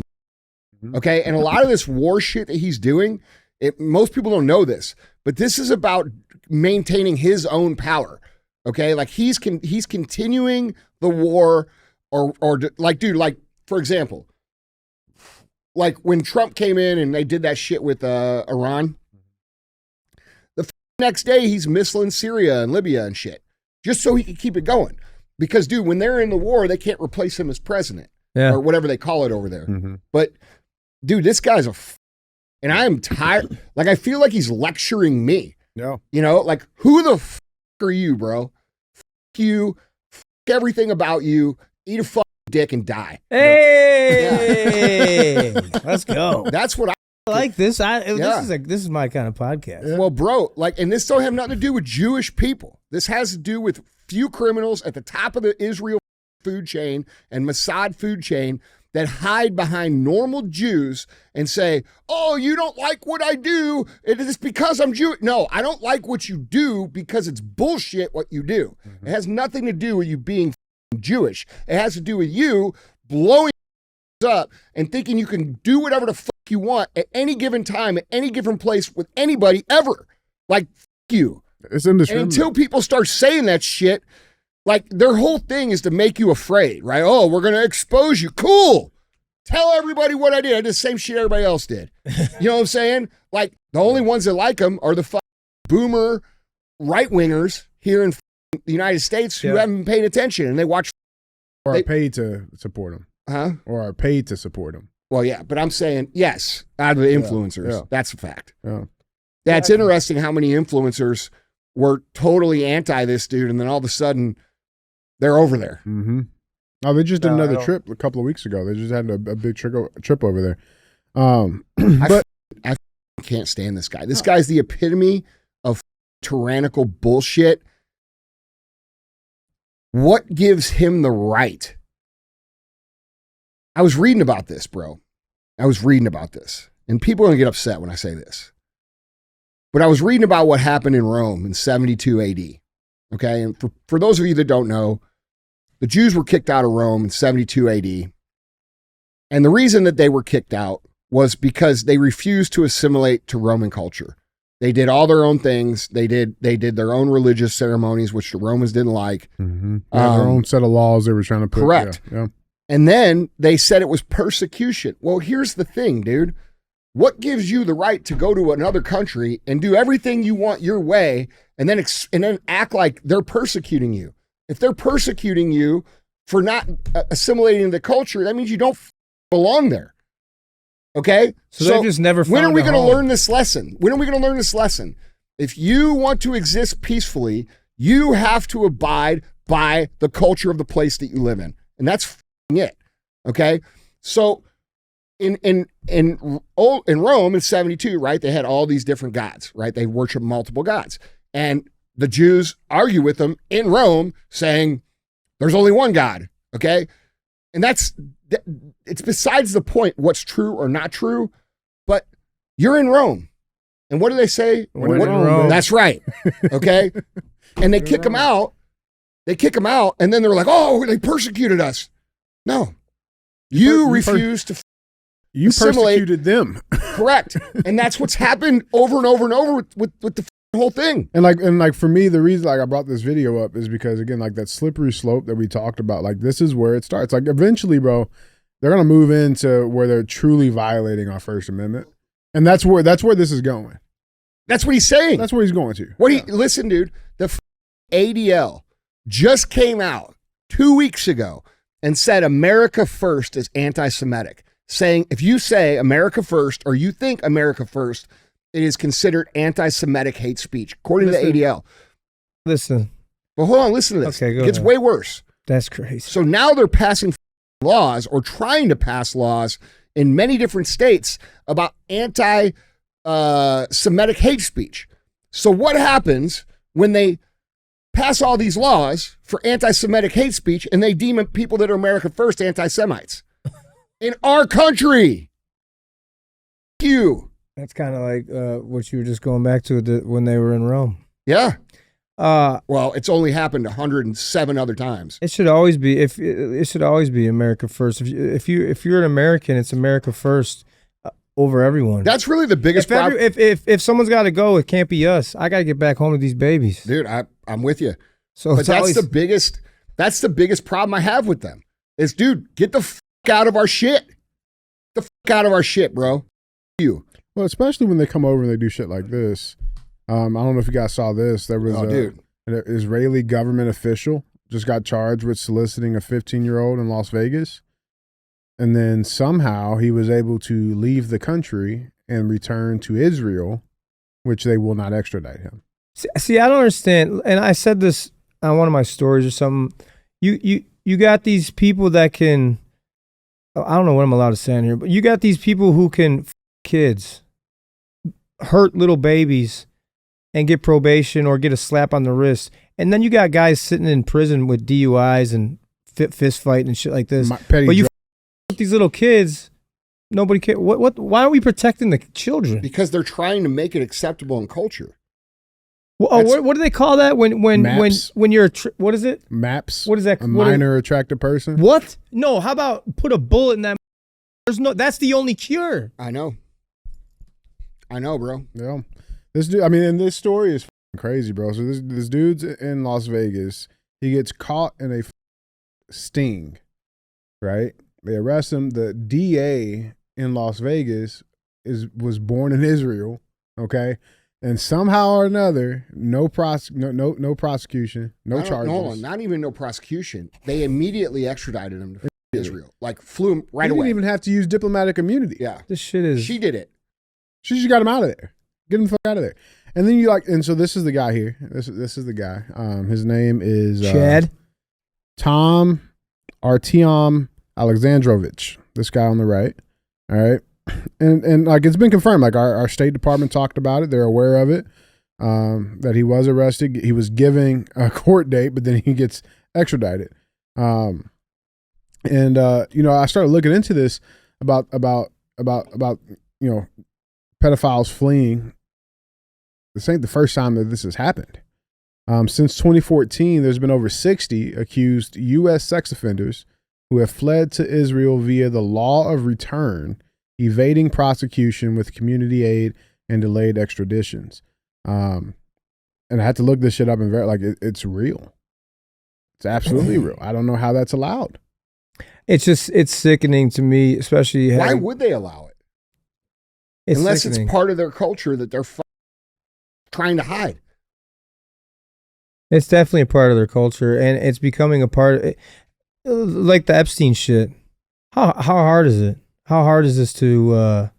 B: Okay. And a lot of this war shit that he's doing, most people don't know this, but this is about maintaining his own power. Okay. Like he's continuing the war or like, dude, like for example, like when Trump came in and they did that shit with Iran, the next day he's missiling Syria and Libya and shit just so he can keep it going. Because dude, when they're in the war, they can't replace him as president or whatever they call it over there. Mm-hmm. But dude, this guy's and I am tired. Like, I feel like he's lecturing me.
A: Yeah.
B: Like, who the are you, bro? F you, f everything about you, eat a fucking dick and die.
C: Hey, let's go.
B: That's what I
C: like this. This is my kind of podcast.
B: Yeah. Well, bro, like, and this don't have nothing to do with Jewish people. This has to do with few criminals at the top of the Israel food chain and Mossad food chain that hide behind normal Jews and say, oh, you don't like what I do. It is because I'm Jewish. No, I don't like what you do because it's bullshit what you do. It has nothing to do with you being Jewish. It has to do with you blowing up and thinking you can do whatever the fuck you want at any given time, at any given place with anybody ever. Like, you.
A: It's indiscriminate.
B: And until people start saying that shit, like, their whole thing is to make you afraid, right? Oh, we're going to expose you. Cool. Tell everybody what I did. I did the same shit everybody else did. You know what I'm saying? Like, the only ones that like them are the boomer right-wingers here in the United States who haven't been paying attention, and they watch.
A: Or are paid to support them.
B: Huh?
A: Or are paid to support them.
B: Well, yeah, but I'm saying, yes, out of the influencers.
A: Yeah.
B: That's a fact.
A: Yeah.
B: That's interesting how many influencers were totally anti this dude, and then all of a sudden, they're over there.
A: Mm-hmm. Oh, they just did another trip a couple of weeks ago. They just had a big trip over there. But
B: I can't stand this guy. This guy's the epitome of tyrannical bullshit. What gives him the right? I was reading about this, bro. I was reading about this. And people are going to get upset when I say this. But I was reading about what happened in Rome in 72 AD. Okay? And for those of you that don't know, the Jews were kicked out of Rome in 72 AD. And the reason that they were kicked out was because they refused to assimilate to Roman culture. They did all their own things. They did their own religious ceremonies, which the Romans didn't like.
A: Mm-hmm. Their own set of laws they were trying to put.
B: Correct.
A: Yeah.
B: And then they said it was persecution. Well, here's the thing, dude. What gives you the right to go to another country and do everything you want your way and then act like they're persecuting you? If they're persecuting you for not assimilating the culture, that means you don't belong there. Okay?
C: So they just never found
B: when are we going to
C: home.
B: learn this lesson? When are we going to learn this lesson? If you want to exist peacefully, you have to abide by the culture of the place that you live in. And that's it. Okay? So in Rome in 72, right, they had all these different gods, right? They worship multiple gods. And the Jews argue with them in Rome saying there's only one God, okay? And it's besides the point what's true or not true, but you're in Rome. And what do they say?
C: We're in Rome.
B: That's right, okay? And they kick them out. They kick them out, and then they're like, oh, they persecuted us. No. You refused to
A: You
B: assimilate.
A: persecuted them.
B: Correct. And that's what's happened over and over and over with the whole thing.
A: And like for me, the reason I brought this video up is because, again, like that slippery slope that we talked about, like this is where it starts. Like eventually, bro, they're gonna move into where they're truly violating our First Amendment, and that's where this is going.
B: That's what he's saying.
A: That's where he's going to.
B: Listen, dude, the ADL just came out 2 weeks ago and said America First is anti-Semitic, saying if you say America First or you think America First, it is considered anti-Semitic hate speech, according to the ADL.
C: Listen.
B: But hold on, listen to this.
C: Okay, go
B: It gets
C: ahead.
B: way worse.
C: That's crazy.
B: So now they're passing laws or trying to pass laws in many different states about anti-Semitic hate speech. So what happens when they pass all these laws for anti-Semitic hate speech and they deem people that are America First anti-Semites? In our country. You.
C: That's kind of like what you were just going back to when they were in Rome.
B: Yeah. Well, it's only happened 107 other times.
C: It should always be it should always be America First. If you're an American, it's America First over everyone.
B: That's really the biggest problem.
C: If someone's got to go, it can't be us. I got to get back home to these babies.
B: Dude, I'm with you.
C: So
B: But that's the biggest problem I have with them. Is, dude, get the fuck out of our shit. The fuck out of our shit, bro. You.
A: Well, especially when they come over and they do shit like this. I don't know if you guys saw this. There was an Israeli government official just got charged with soliciting a 15-year-old in Las Vegas. And then somehow he was able to leave the country and return to Israel, which they will not extradite him.
C: See, I don't understand. And I said this on one of my stories or something. You got these people that can, I don't know what I'm allowed to say in here, but you got these people who can kids, hurt little babies, and get probation or get a slap on the wrist. And then you got guys sitting in prison with DUIs and fist fight and shit like this. But you with these little kids, nobody cares. Why aren't we protecting the children?
B: Because they're trying to make it acceptable in culture.
C: Well, what do they call that when you're what is it?
A: MAPS.
C: What is that?
A: A minor attracted person.
C: What? No. How about put a bullet in that? That's the only cure.
B: I know, bro.
A: Yeah. This dude. I mean, and this story is crazy, bro. So this dude's in Las Vegas. He gets caught in a sting. Right. They arrest him. The DA in Las Vegas was born in Israel. Okay. And somehow or another, no prosecution, no charges.
B: Hold on, not even no prosecution. They immediately extradited him to Israel. Like flew him right away.
A: He didn't even have to use diplomatic immunity.
B: Yeah.
C: This shit is.
B: She did it.
A: She just got him out of there. Get him the fuck out of there. And then and so this is the guy here. This is the guy. His name is
C: Chad.
A: Tom Artyom Alexandrovich. This guy on the right. All right. And like it's been confirmed, like our State Department talked about it. They're aware of it, that he was arrested. He was giving a court date, but then he gets extradited. I started looking into this about pedophiles fleeing. This ain't the first time that this has happened. Since 2014, there's been over 60 accused U.S. sex offenders who have fled to Israel via the law of return, evading prosecution with community aid and delayed extraditions. And I had to look this shit up and it's real. It's absolutely real. I don't know how that's allowed.
C: It's sickening to me, especially.
B: Why would they allow it? Unless it's part of their culture that they're trying to hide.
C: It's definitely a part of their culture, and it's becoming a part of, like the Epstein shit. How hard is it? How hard is this to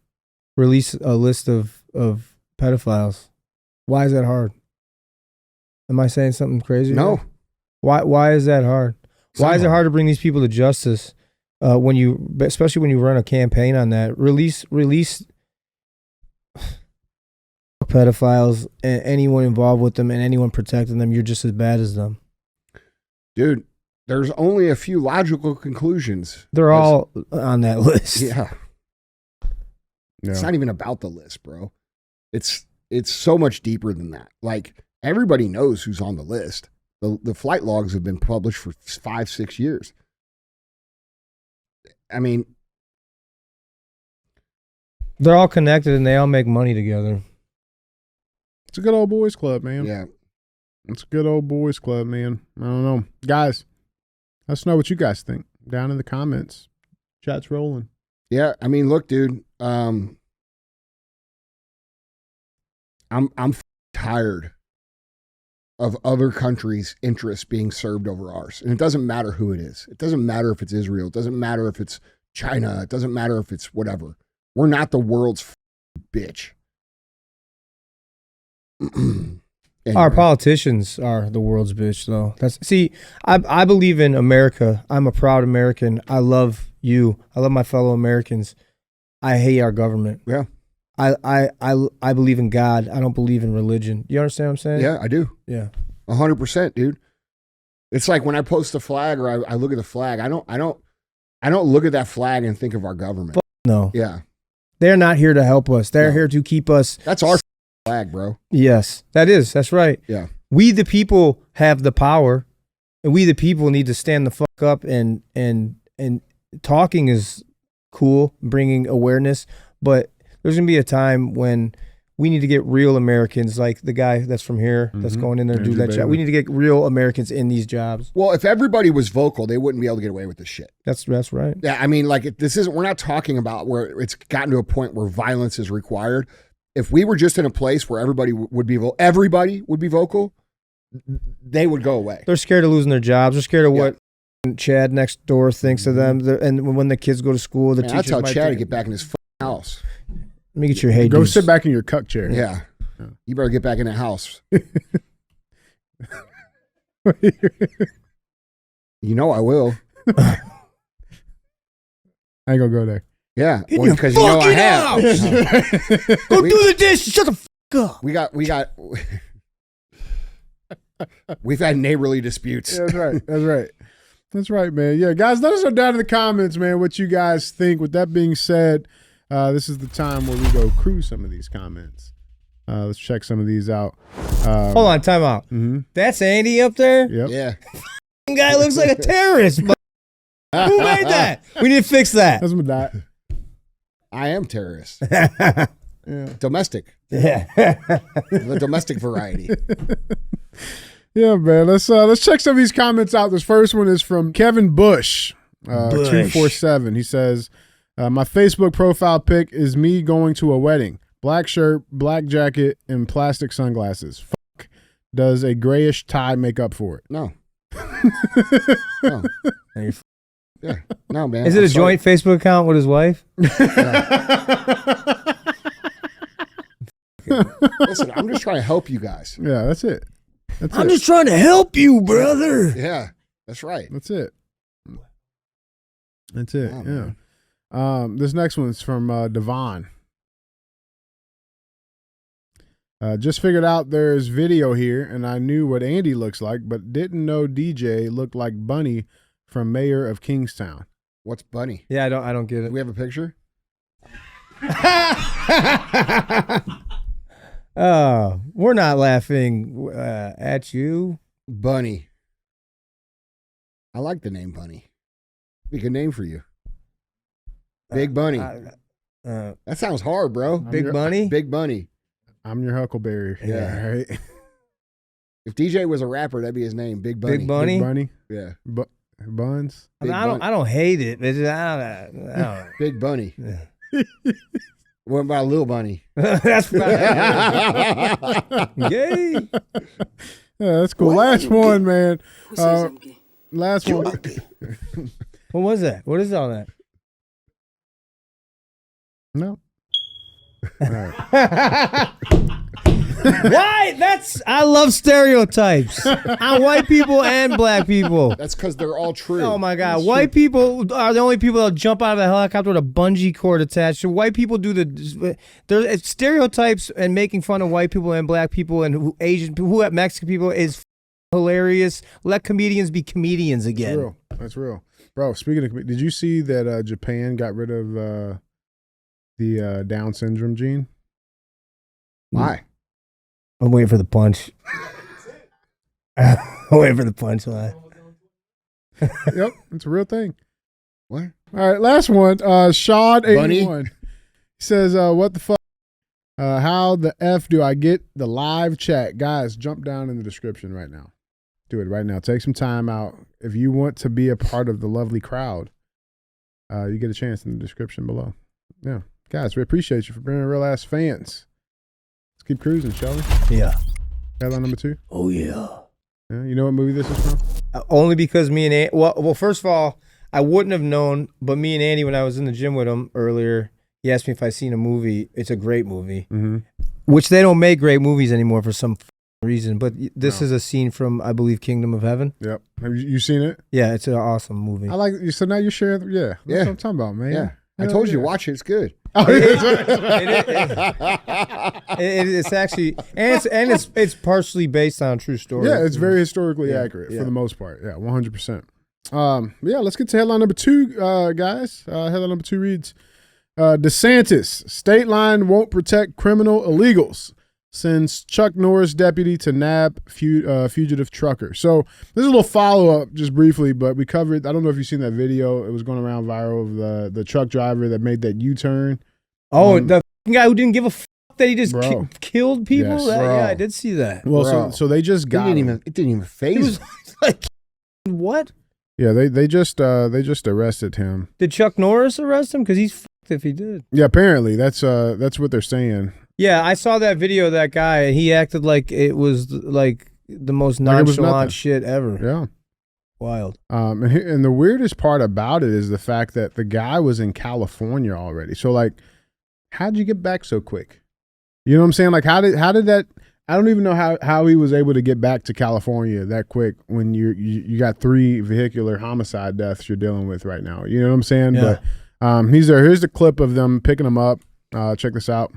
C: release a list of pedophiles? Why is that hard? Am I saying something crazy?
B: No.
C: Why is that hard? Why is it hard to bring these people to justice? Especially when you run a campaign on that, release pedophiles and anyone involved with them and anyone protecting them. You're just as bad as them,
B: dude. There's only a few logical conclusions.
C: They're all on that list.
B: Yeah. It's not even about the list, bro. It's so much deeper than that. Like, everybody knows who's on the list. The flight logs have been published for 5-6 years. I mean,
C: they're all connected and they all make money together.
A: It's a good old boys club, man.
B: Yeah.
A: It's a good old boys club, man. I don't know. Guys, let us know what you guys think down in the comments. Chat's rolling.
B: Yeah, I mean, look, dude. I'm tired of other countries' interests being served over ours, and it doesn't matter who it is. It doesn't matter if it's Israel. It doesn't matter if it's China. It doesn't matter if it's whatever. We're not the world's bitch.
C: Anyway. Our politicians are the world's bitch, though. I believe in America. I'm a proud American. I love you. I love my fellow Americans. I hate our government.
B: Yeah.
C: I believe in God. I don't believe in religion. You understand what I'm saying?
B: Yeah, I do.
C: Yeah.
B: 100%, dude. It's like when I post a flag or I look at the flag, I don't look at that flag and think of our government.
C: No.
B: Yeah.
C: They're not here to help us. They're here to keep us.
B: That's our flag, bro.
C: Yes, that's right.
B: Yeah.
C: We the people have the power, and we the people need to stand the fuck up and talking is cool, bringing awareness, but there's going to be a time when we need to get real Americans, like the guy that's from here, that's going in there to do that job. We need to get real Americans in these jobs.
B: Well, if everybody was vocal, they wouldn't be able to get away with this shit.
C: That's right.
B: Yeah, I mean, like, we're not talking about where it's gotten to a point where violence is required. If we were just in a place where everybody would be vocal, they would go away.
C: They're scared of losing their jobs. They're scared of what Chad next door thinks of them. And when the kids go to school, the teachers
B: I'll tell
C: might
B: Chad to get back in his house.
C: Let me get your hey.
A: Go sit back in your cuck chair.
B: Yeah. You better get back in the house. You know I will.
A: I ain't gonna go there.
B: Yeah, because you know I have.
C: Go do the dish. Shut the fuck up.
B: We've had neighborly disputes.
A: Yeah, that's right, man. Yeah, guys, let us know down in the comments, man, what you guys think. With that being said, this is the time where we go cruise some of these comments. Let's check some of these out.
C: Hold on, time out.
A: Mm-hmm.
C: That's Andy up there?
A: Yep.
B: Yeah.
C: Guy looks like a terrorist. Who made that? We need to fix that.
A: That's my dot.
B: I am terrorist.
A: Yeah.
B: Domestic.
C: Yeah.
B: The domestic variety.
A: Yeah, man. Let's check some of these comments out. This first one is from Kevin Bush, 247. He says, my Facebook profile pic is me going to a wedding. Black shirt, black jacket, and plastic sunglasses. Fuck. Does a grayish tie make up for it?
B: No. No. Yeah. No, man.
C: Is it a joint Facebook account with his wife?
B: Listen, I'm just trying to help you guys.
A: Yeah, that's it.
C: I'm just trying to help you, brother.
B: Yeah, that's right.
A: That's it. That's it.
B: Oh,
A: Yeah. This next one's from Devon. Just figured out there's video here, and I knew what Andy looks like, but didn't know DJ looked like Bunny from Mayor of Kingstown.
B: What's Bunny?
C: Yeah, I don't get
B: Do
C: it.
B: we have a picture?
C: Oh, we're not laughing at you.
B: Bunny. I like the name Bunny. Be a good name for you. Big Bunny. That sounds hard, bro.
C: Big Bunny?
B: Big Bunny.
A: I'm your Huckleberry.
B: Yeah.
A: All right.
B: If DJ was a rapper, that'd be his name. Big Bunny.
C: Big Bunny?
A: Big Bunny.
B: Yeah.
A: Buns.
C: I mean, I don't hate it. It's just, I don't
B: Big Bunny.
C: know.
B: What about Lil Bunny?
C: That's gay.
A: Yeah, that's cool. Last one, man. Last one.
C: What was that? What is all that?
A: No. All right.
C: Why? I love stereotypes on white people and black people.
B: That's because they're all true.
C: Oh my God! White people are the only people that jump out of a helicopter with a bungee cord attached. White people do there's stereotypes and making fun of white people and black people and Asian people, Mexican people is hilarious. Let comedians be comedians again.
A: That's real, bro. Speaking of, did you see that Japan got rid of the Down syndrome gene?
B: Why?
C: I'm waiting for the punch. I'm waiting for the punchline.
A: Yep, it's a real thing.
B: What?
A: All right, last one. Sean 81.
B: Bunny?
A: He says, "What the fuck? How the f do I get the live chat, guys? Jump down in the description right now. Do it right now. Take some time out if you want to be a part of the lovely crowd. You get a chance in the description below. Yeah, guys, we appreciate you for being real ass fans. Let's keep cruising, shall we?
C: Yeah.
A: Headline number 2.
C: Oh yeah.
A: Yeah, you know what movie this is from?
C: Only because me and Andy, well, first of all, I wouldn't have known, but me and Andy, when I was in the gym with him earlier, he asked me if I seen a movie. It's a great movie, which they don't make great movies anymore for some reason. But this is a scene from, I believe, Kingdom of Heaven.
A: Yep. Have you seen it?
C: Yeah, it's an awesome movie.
A: I like. So now you're sharing. Yeah, that's what I'm talking about, man.
B: Yeah. I told you to watch it. It's good.
C: It's actually, and it's partially based on a true story.
A: Yeah, it's very historically accurate for the most part. Yeah, 100%. Yeah, let's get to headline number 2, guys. Headline number 2 reads, DeSantis, state line won't protect criminal illegals. Sends Chuck Norris deputy to nab fugitive trucker. So this is a little follow-up just briefly, but we covered, I don't know if you've seen that video. It was going around viral of the truck driver that made that U-turn.
C: Oh, the guy who didn't give a fuck that he just killed people?
A: Yes,
C: yeah, I did see that.
A: Well, so they just got
B: it didn't even phase him.
C: Like, what?
A: Yeah, they just arrested him.
C: Did Chuck Norris arrest him? Because he's fucked if he did.
A: Yeah, apparently that's what they're saying.
C: Yeah, I saw that video of that guy, and he acted like it was like the most nonchalant shit ever.
A: Yeah.
C: Wild.
A: And the weirdest part about it is the fact that the guy was in California already. So, like, how'd you get back so quick? You know what I'm saying? Like how did that? I don't even know how he was able to get back to California that quick when you got 3 vehicular homicide deaths you're dealing with right now. You know what I'm saying?
C: Yeah.
A: But here's the clip of them picking him up. Check this out.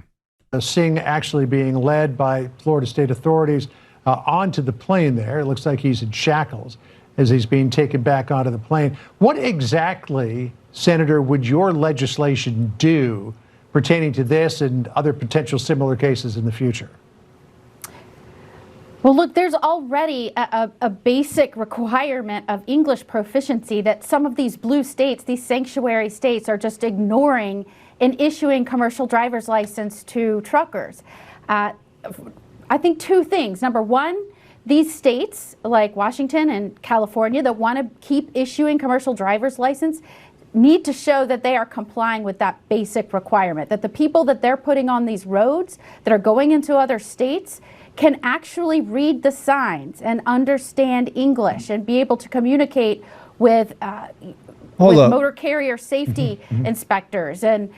E: Singh actually being led by Florida state authorities onto the plane there. It looks like he's in shackles as he's being taken back onto the plane. What exactly, Senator, would your legislation do pertaining to this and other potential similar cases in the future?
F: Well, look, there's already a basic requirement of English proficiency that some of these blue states, these sanctuary states, are just ignoring in issuing commercial driver's license to truckers. I think 2 things. Number one, these states like Washington and California that want to keep issuing commercial driver's license need to show that they are complying with that basic requirement, that the people that they're putting on these roads that are going into other states can actually read the signs and understand English and be able to communicate with motor carrier safety inspectors and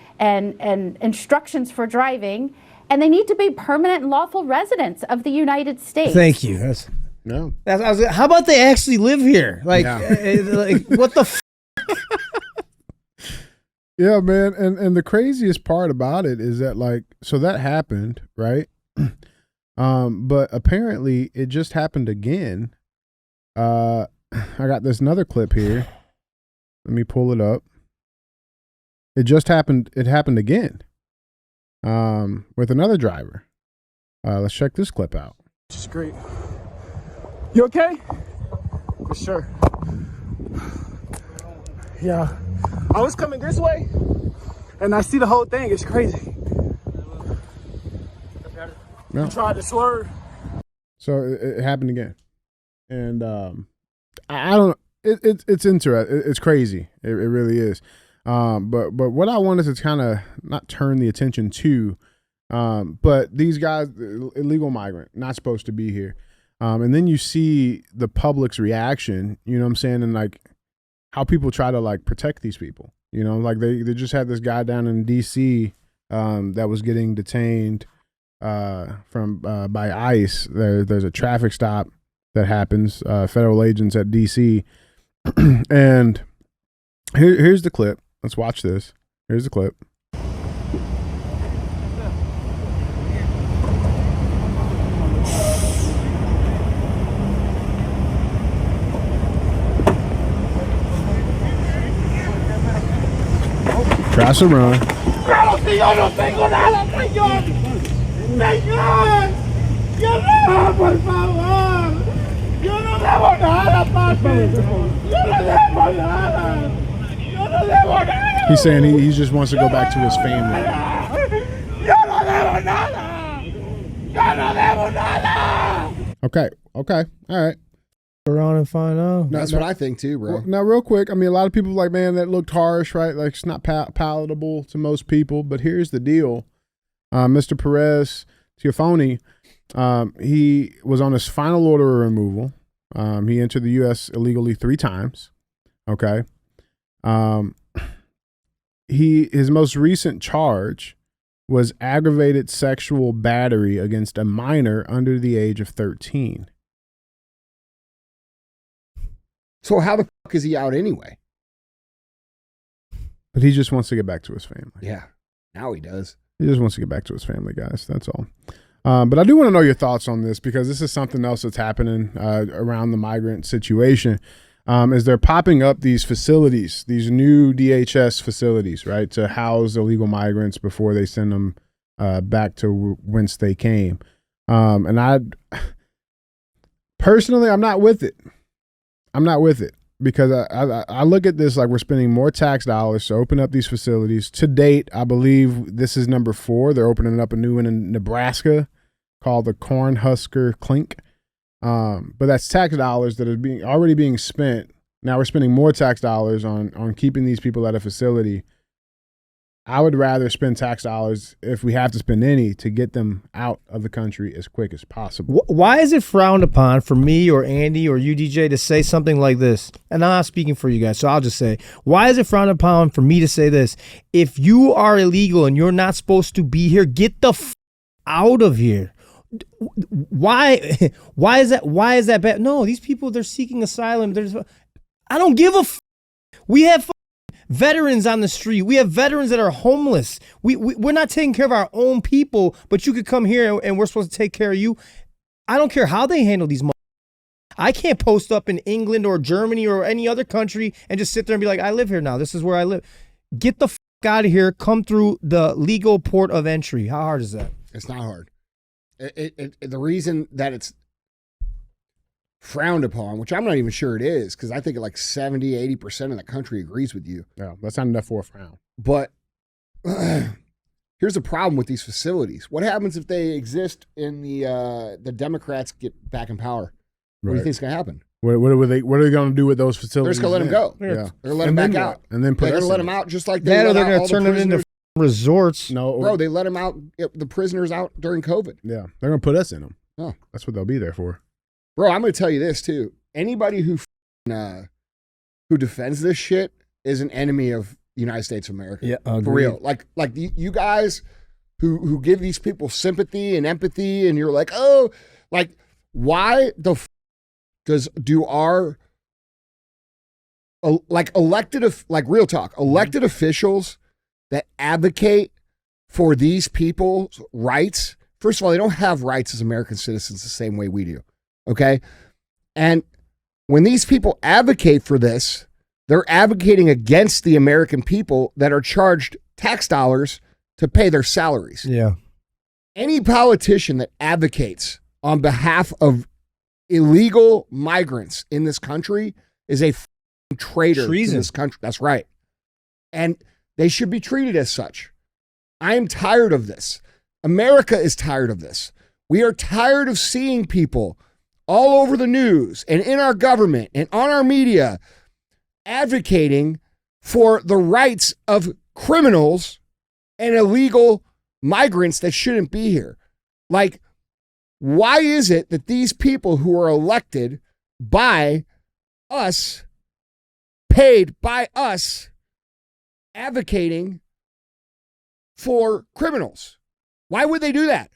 F: instructions for driving. And they need to be permanent and lawful residents of the United States.
C: Thank you. How about they actually live here? Like, what the
A: Yeah, man. And the craziest part about it is that, like, so that happened, right? But apparently it just happened again. I got this another clip here. Let me pull it up. It just happened. It happened again. With another driver. Let's check this clip out.
G: Which is great. You okay? For sure. Yeah. I was coming this way and I see the whole thing. It's crazy.
A: Yeah.
G: You tried to swerve.
A: So it happened again. And I don't it's interesting. It's crazy. It really is. But what I wanted to kind of not turn the attention to, but these guys, illegal migrant, not supposed to be here. And then you see the public's reaction, you know what I'm saying? And like how people try to like protect these people, you know, like they just had this guy down in DC, that was getting detained, by ICE. There's a traffic stop that happens, federal agents at DC. And here's the clip. Let's watch this. Here's the clip. Tries to run.
G: Yo no tengo nada, señor. Señor. Yo no, por favor. Yo no debo nada, papi. Yo no debo nada. Yo no debo nada.
A: He's saying he just wants to go back to his family.
G: Yo no debo nada. Yo no debo nada.
A: Okay. All right.
C: around and find out?
B: That's what I think too, bro.
A: Well, now, real quick, I mean, a lot of people are like, man, that looked harsh, right? Like, it's not palatable to most people. But here's the deal. Mr. Perez Teofoni, he was on his final order of removal. He entered the U.S. illegally 3 times. Okay. His most recent charge was aggravated sexual battery against a minor under the age of 13.
B: So how the fuck is he out anyway?
A: But he just wants to get back to his family.
B: Yeah, now he does.
A: He just wants to get back to his family, guys. That's all. But I do want to know your thoughts on this, because this is something else that's happening around the migrant situation. Is they're popping up these facilities, these new DHS facilities, right, to house illegal migrants before they send them back to whence they came. And I personally, I'm not with it. I'm not with it, because I look at this like we're spending more tax dollars to open up these facilities. To date, I believe this is number 4. They're opening up a new one in Nebraska called the Cornhusker Clink. But that's tax dollars that are already being spent. Now we're spending more tax dollars on keeping these people at a facility. I would rather spend tax dollars, if we have to spend any, to get them out of the country as quick as possible.
C: Why is it frowned upon for me or Andy or you, DJ, to say something like this? And I'm not speaking for you guys, so I'll just say, why is it frowned upon for me to say this? If you are illegal and you're not supposed to be here, get the out of here. Why is that bad? No, these people, they're seeking asylum. I don't give a we have veterans on the street. We have veterans that are homeless. We're not taking care of our own people, but you could come here and we're supposed to take care of you. I don't care how they handle these. I can't post up in England or Germany or any other country and just sit there and be like, I live here now. This is where I live. Get the out of here. Come through the legal port of entry. How hard is that?
B: It's not hard. The reason that it's frowned upon, which I'm not even sure it is, because I think like 70-80% of the country agrees with you.
A: Yeah, that's not enough for a frown.
B: But here's the problem with these facilities. What happens if they exist and the Democrats get back in power? What do you think is going to happen?
A: What are they going to do with those facilities?
B: They're just going to let them go.
A: Yeah.
B: They're letting them back out.
A: And then
B: they're going to let them out just like they
C: That, or
B: let
C: they're
B: out
C: going
B: all
C: to turn
B: the
C: them into
B: prisoners.
C: resorts.
A: No,
B: Bro, they let them out, the prisoners out during COVID.
A: Yeah, they're going to put us in them.
B: Oh.
A: That's what they'll be there for.
B: Bro, I'm going to tell you this too. Anybody who defends this shit is an enemy of the United States of America.
C: Yeah,
B: for real. Like you guys who give these people sympathy and empathy, and you're like, oh, like why the do our elected officials that advocate for these people's rights? First of all, they don't have rights as American citizens the same way we do. Okay. And when these people advocate for this, they're advocating against the American people that are charged tax dollars to pay their salaries.
C: Yeah.
B: Any politician that advocates on behalf of illegal migrants in this country is a traitor to this country. That's right. And they should be treated as such. I am tired of this. America is tired of this. We are tired of seeing people all over the news and in our government and on our media advocating for the rights of criminals and illegal migrants that shouldn't be here. Like, why is it that these people who are elected by us, paid by us, advocating for criminals? Why would they do that?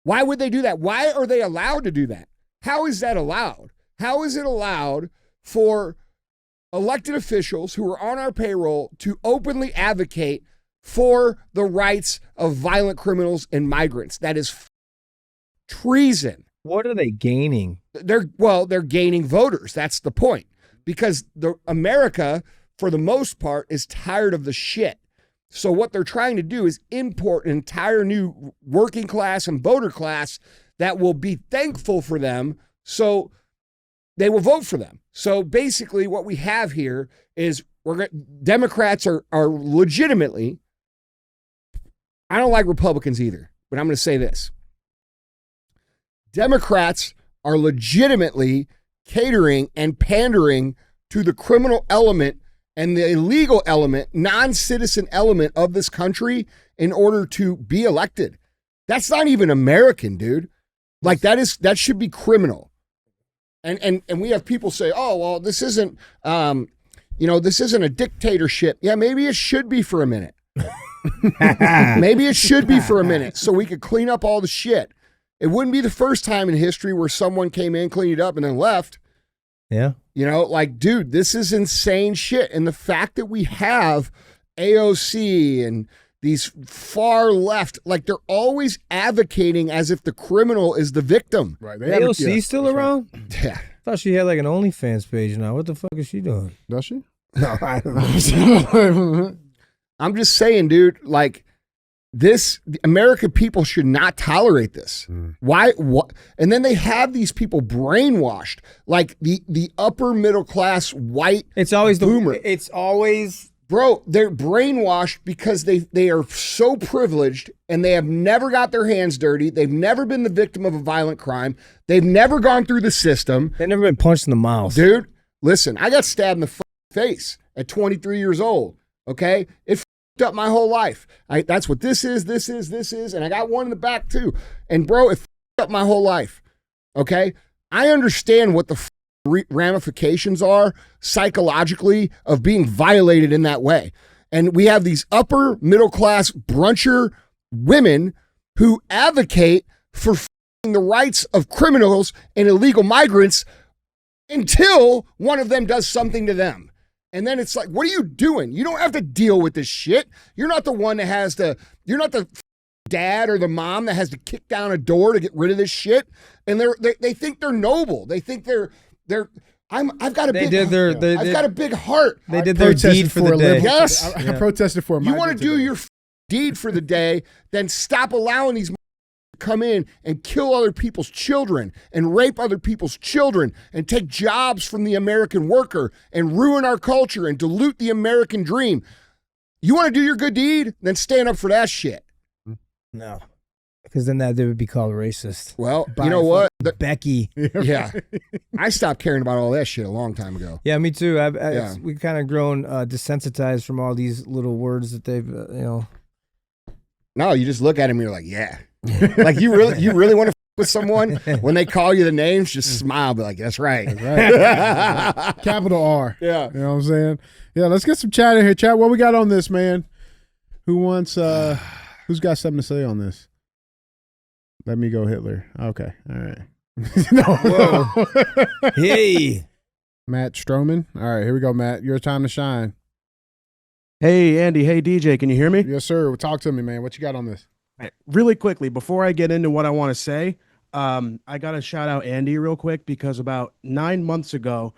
B: Why would they do that? Why are they allowed to do that? How is that allowed? How is it allowed for elected officials who are on our payroll to openly advocate for the rights of violent criminals and migrants? That is treason.
C: What are they gaining?
B: They're gaining voters. That's the point. Because America, for the most part, is tired of the shit. So what they're trying to do is import an entire new working class and voter class that will be thankful for them, so they will vote for them. So basically what we have here is Democrats are legitimately, I don't like Republicans either, but I'm going to say this. Democrats are legitimately catering and pandering to the criminal element and the illegal element, non-citizen element of this country in order to be elected. That's not even American, dude. Like that should be criminal. And we have people say, oh, well, this isn't this isn't a dictatorship. Yeah, maybe it should be for a minute. Maybe it should be for a minute so we could clean up all the shit. It wouldn't be the first time in history where someone came in, cleaned it up, and then left.
C: Yeah.
B: Dude, this is insane shit. And the fact that we have AOC and these far left, like they're always advocating as if the criminal is the victim.
A: Right.
C: AOC still around?
B: Yeah.
C: I thought she had like an OnlyFans page now. What the fuck is she doing?
A: Does she?
C: No, I don't know.
B: I'm just saying, dude, like this, the American people should not tolerate this. Why? What? And then they have these people brainwashed, like the upper middle class white.
C: It's always
B: boomer.
C: It's always.
B: Bro, they're brainwashed because they are so privileged and they have never got their hands dirty. They've never been the victim of a violent crime. They've never gone through the system.
C: They've never been punched in the mouth.
B: Dude, listen, I got stabbed in the face at 23 years old, okay? It f***ed up my whole life. That's what this is, and I got one in the back too. And bro, it f***ed up my whole life, okay? I understand what the ramifications are psychologically of being violated in that way. And we have these upper middle class bruncher women who advocate for the rights of criminals and illegal migrants until one of them does something to them. And then it's like, what are you doing? You don't have to deal with this shit. You're not the one that has to, you're not the dad or the mom that has to kick down a door to get rid of this shit. And they think they're noble. They think I've got a big heart.
C: They did their deed for the day.
B: Yes.
A: I protested for a
B: You want to
A: migrant
B: do
A: today.
B: your deed for the day, then stop allowing these to come in and kill other people's children and rape other people's children and take jobs from the American worker and ruin our culture and dilute the American dream. You want to do your good deed? Then stand up for that shit.
C: No, because then they would be called racist.
B: Well, you know what?
C: Becky.
B: Yeah. I stopped caring about all that shit a long time ago.
C: Yeah, me too. We've kind of grown desensitized from all these little words that they've,
B: No, you just look at them and you're like, yeah. Like you really want to with someone when they call you the names, just smile, be like, that's right.
A: Right. Capital R.
B: Yeah.
A: You know what I'm saying? Yeah, let's get some chat in here. Chat, what we got on this, man? Who's got something to say on this? Let me go Hitler. Okay. All right. No.
C: Hey.
A: Matt Stroman. All right, here we go, Matt. Your time to shine.
H: Hey, Andy. Hey, DJ. Can you hear me?
A: Yes, sir. Well, talk to me, man. What you got on this?
H: Right. Really quickly, before I get into what I want to say, I got to shout out Andy real quick because about 9 months ago,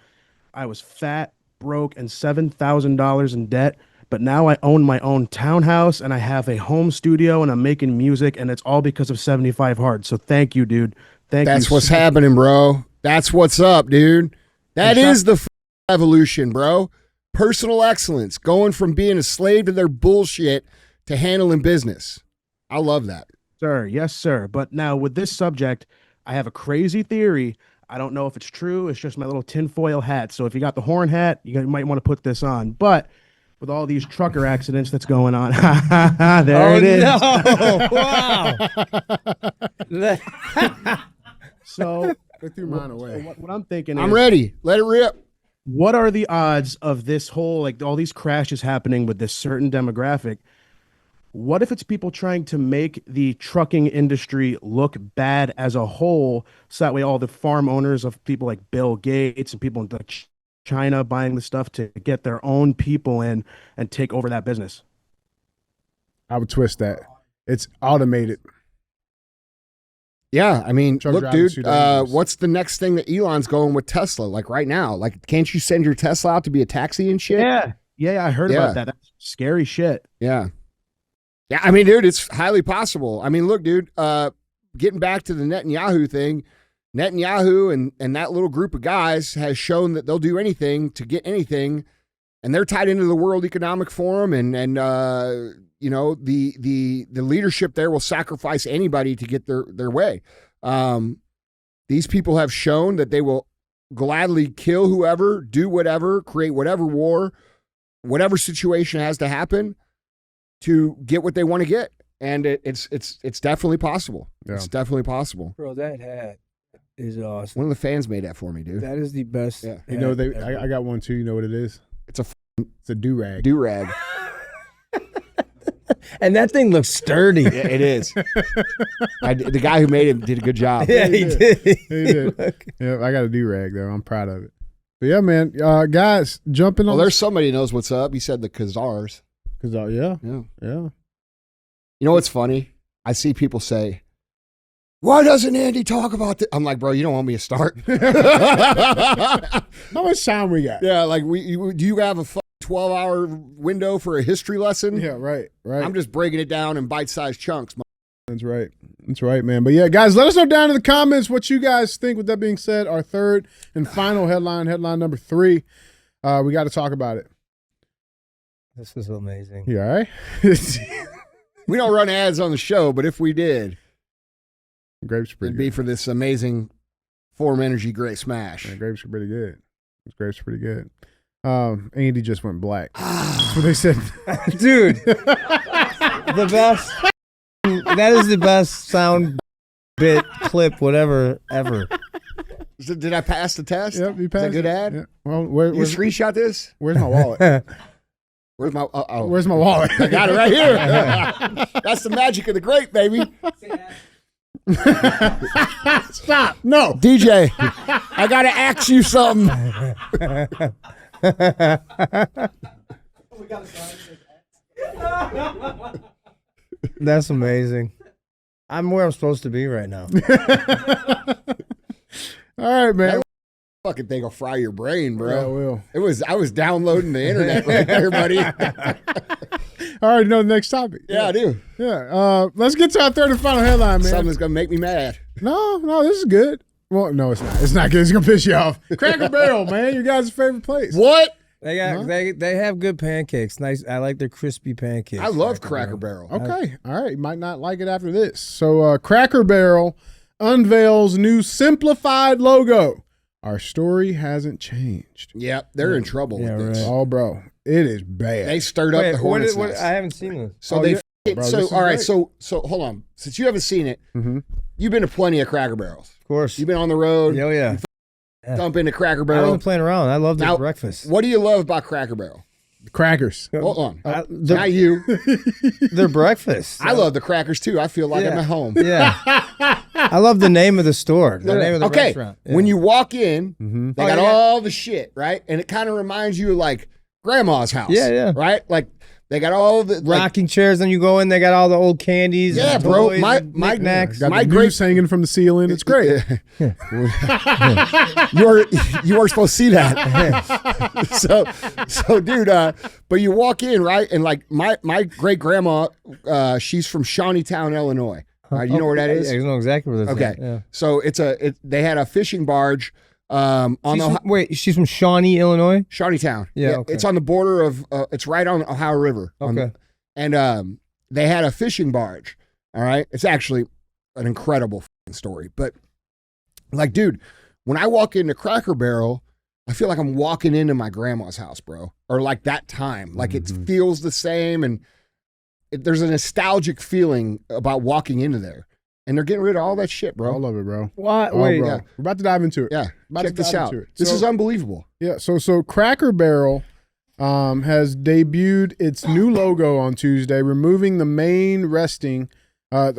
H: I was fat, broke, and $7,000 in debt. But now I own my own townhouse and I have a home studio and I'm making music and it's all because of 75 Hard. So thank you, dude.
B: That's what's happening, bro. That's what's up, dude. That is the evolution, bro. Personal excellence, going from being a slave to their bullshit to handling business. I love that.
H: Sir, yes, sir. But now with this subject, I have a crazy theory. I don't know if it's true. It's just my little tinfoil hat. So if you got the horn hat, you might want to put this on. But with all these trucker accidents that's going on, there it is.
C: No. Wow.
H: So
A: I threw mine away.
H: what I'm thinking
B: I'm
H: is,
B: ready. Let it rip.
H: what are the odds of this whole, like all these crashes happening with this certain demographic? What if it's people trying to make the trucking industry look bad as a whole, so that way all the farm owners of people like Bill Gates and people in like China buying the stuff to get their own people in and take over that business?
A: I would twist that. It's automated.
B: Yeah, I mean,
A: Truck
B: look,
A: drivers
B: dude,
A: who don't use-
B: what's the next thing that Elon's going with Tesla? Like right now, like, can't you send your Tesla out to be a taxi and shit?
H: Yeah, I heard about that. That's scary shit.
B: Yeah. Yeah, I mean, dude, it's highly possible. I mean, look, dude, getting back to the Netanyahu thing, Netanyahu and that little group of guys has shown that they'll do anything to get anything, and they're tied into the World Economic Forum, and you know, the leadership there will sacrifice anybody to get their way. These people have shown that they will gladly kill whoever, do whatever, create whatever war, whatever situation has to happen to get what they want to get. And it's definitely possible.
A: Yeah.
B: It's definitely possible.
C: Bro, that hat is awesome.
B: One of the fans made that for me, dude.
C: That is the best.
B: Yeah.
A: You know, I got one too. You know what it is?
B: It's a
A: do-rag.
B: do-rag.
C: And that thing looks sturdy.
B: Yeah, it is. The guy who made it did a good job.
C: Yeah, he did.
A: He did. Yeah, I got a do-rag though. I'm proud of it. But yeah, man, guys, jumping on.
B: Well, there's somebody who knows what's up. He said the Khazars.
A: Cause yeah.
B: Yeah.
A: Yeah.
B: You know what's funny? I see people say, "Why doesn't Andy talk about this?" I'm like, bro, you don't want me to start.
A: How much time we got?
B: Yeah, like do you have a 12-hour window for a history lesson?
A: Yeah, right.
B: I'm just breaking it down in bite-sized chunks.
A: That's right. That's right, man. But yeah, guys, let us know down in the comments what you guys think. With that being said, our third and final headline number 3. We got to talk about it.
C: This is amazing.
A: You all right?
B: We don't run ads on the show, but if we did,
A: Grapes are pretty
B: it'd be
A: good.
B: for this amazing Form Energy Great Smash.
A: Yeah, grapes are pretty good. Grapes are pretty good. Andy just went black. That's what they said.
C: Dude, the best. That is the best sound bit, clip, whatever, ever.
B: Did I pass the test?
A: Yep, you
B: Is
A: passed.
B: that a good ad?
A: Yeah. Well,
B: You screenshot this?
A: where's my wallet?
B: Where's my
A: Where's my wallet?
B: I got it right here. That's the magic of the grape, baby.
A: Stop. No.
B: DJ, I got to ask you something.
C: That's amazing. I'm where I'm supposed to be right now.
A: All right, man.
B: Fucking thing will fry your brain, bro.
A: Yeah, it will.
B: I was downloading the internet right there, buddy.
A: I already know the next topic.
B: Yeah, I do.
A: Yeah. Let's get to our third and final headline, man.
B: Something's gonna make me mad.
A: No, this is good. Well, no, it's not. It's not good. It's gonna piss you off. Cracker Barrel, man, your guys' favorite place.
B: What?
C: They got they have good pancakes. Nice. I like their crispy pancakes.
B: I love Cracker Barrel.
A: Okay. All right. You might not like it after this. So Cracker Barrel unveils new simplified logo. Our story hasn't changed.
B: Yep, they're in trouble with this.
C: Right.
A: Oh, bro. It is bad.
B: They stirred up the Hornets
C: What,
B: nest.
C: I haven't seen this.
B: So
A: Oh,
B: they
A: yeah. Bro,
B: so
A: this is
B: all right,
A: great.
B: so hold on. Since you haven't seen it, you've been to plenty of Cracker Barrels.
C: Of course.
B: You've been on the road.
C: Oh, yeah.
B: Dump into Cracker
C: I
B: Barrel.
C: wasn't playing around. I love their
B: Now,
C: breakfast.
B: What do you love about Cracker Barrel?
A: Crackers.
B: Hold on.
C: Their,
B: Not you.
C: their breakfast.
B: I love the crackers too. I feel like I'm at home.
C: Yeah. I love the name of the store. The name of the
B: Okay.
C: restaurant. Yeah.
B: When you walk in, they got
C: yeah.
B: all the shit, right? And it kind of reminds you of like grandma's house.
C: Yeah, yeah.
B: Right? Like they got all the like,
C: rocking chairs, then you go in, they got all the old candies.
B: Yeah,
C: and
B: bro.
C: toys
B: My
C: and knickknacks.
A: Got
B: My
A: the
B: great-
A: noose hanging from the ceiling. It's great.
B: you weren't supposed to see that. so dude, but you walk in, right? And like my great grandma, she's from Shawneetown, Illinois. Right? You know where that is?
C: Yeah, you know exactly where that's
B: Okay.
C: at. Yeah.
B: So they had a fishing barge on the
C: Wait, she's from Shawnee, Illinois?
B: Shawneetown.
C: Yeah, okay.
B: It's on the border of it's right on the Ohio River.
C: Okay.
B: And they had a fishing barge. All right. It's actually an incredible story. But like, dude, when I walk into Cracker Barrel, I feel like I'm walking into my grandma's house, bro. Or like that time. Like it feels the same, and there's a nostalgic feeling about walking into there. And they're getting rid of all that shit, bro.
A: I love it, bro.
C: What?
A: Oh,
C: Wait.
A: bro.
B: yeah.
A: We're about to dive into it.
B: Yeah.
A: About
B: Check
A: to
B: this
A: dive
B: out.
A: into it.
B: This
A: So-
B: is unbelievable.
A: Yeah, so Cracker Barrel has debuted its new logo on Tuesday, removing the man resting on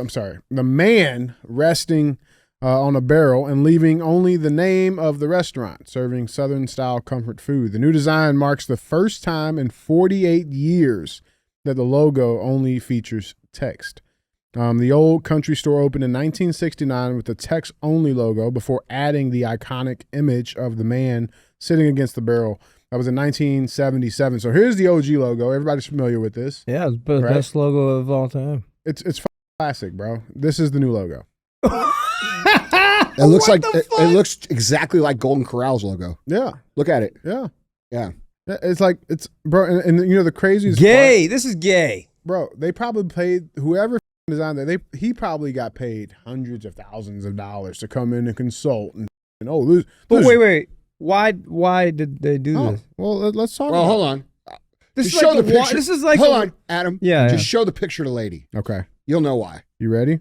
A: a barrel and leaving only the name of the restaurant, serving Southern-style comfort food. The new design marks the first time in 48 years that the logo only features text. The old country store opened in 1969 with the text-only logo before adding the iconic image of the man sitting against the barrel. That was in 1977. So here's the OG logo. Everybody's familiar with this.
C: Yeah, it's the
A: Right?
C: best logo of all time.
A: It's classic, bro. This is the new logo.
B: It looks like it looks exactly like Golden Corral's logo.
A: Yeah,
B: Look at it.
A: yeah.
B: Yeah.
A: Yeah, it's like it's bro, and you know the craziest
C: Gay. This is gay.
A: part, bro. They probably paid whoever designed that. He probably got paid hundreds of thousands of dollars to come in and consult and this.
C: But wait. Why did they do
A: Oh,
C: this?
A: well, let's talk.
B: Well,
A: about
B: hold on.
C: This
B: Just
C: is
B: show
C: like
B: the picture.
C: This is like
B: hold on, Adam.
C: Yeah,
B: Just
C: yeah.
B: show the picture of the lady.
A: it. Okay,
B: You'll know why.
A: you ready?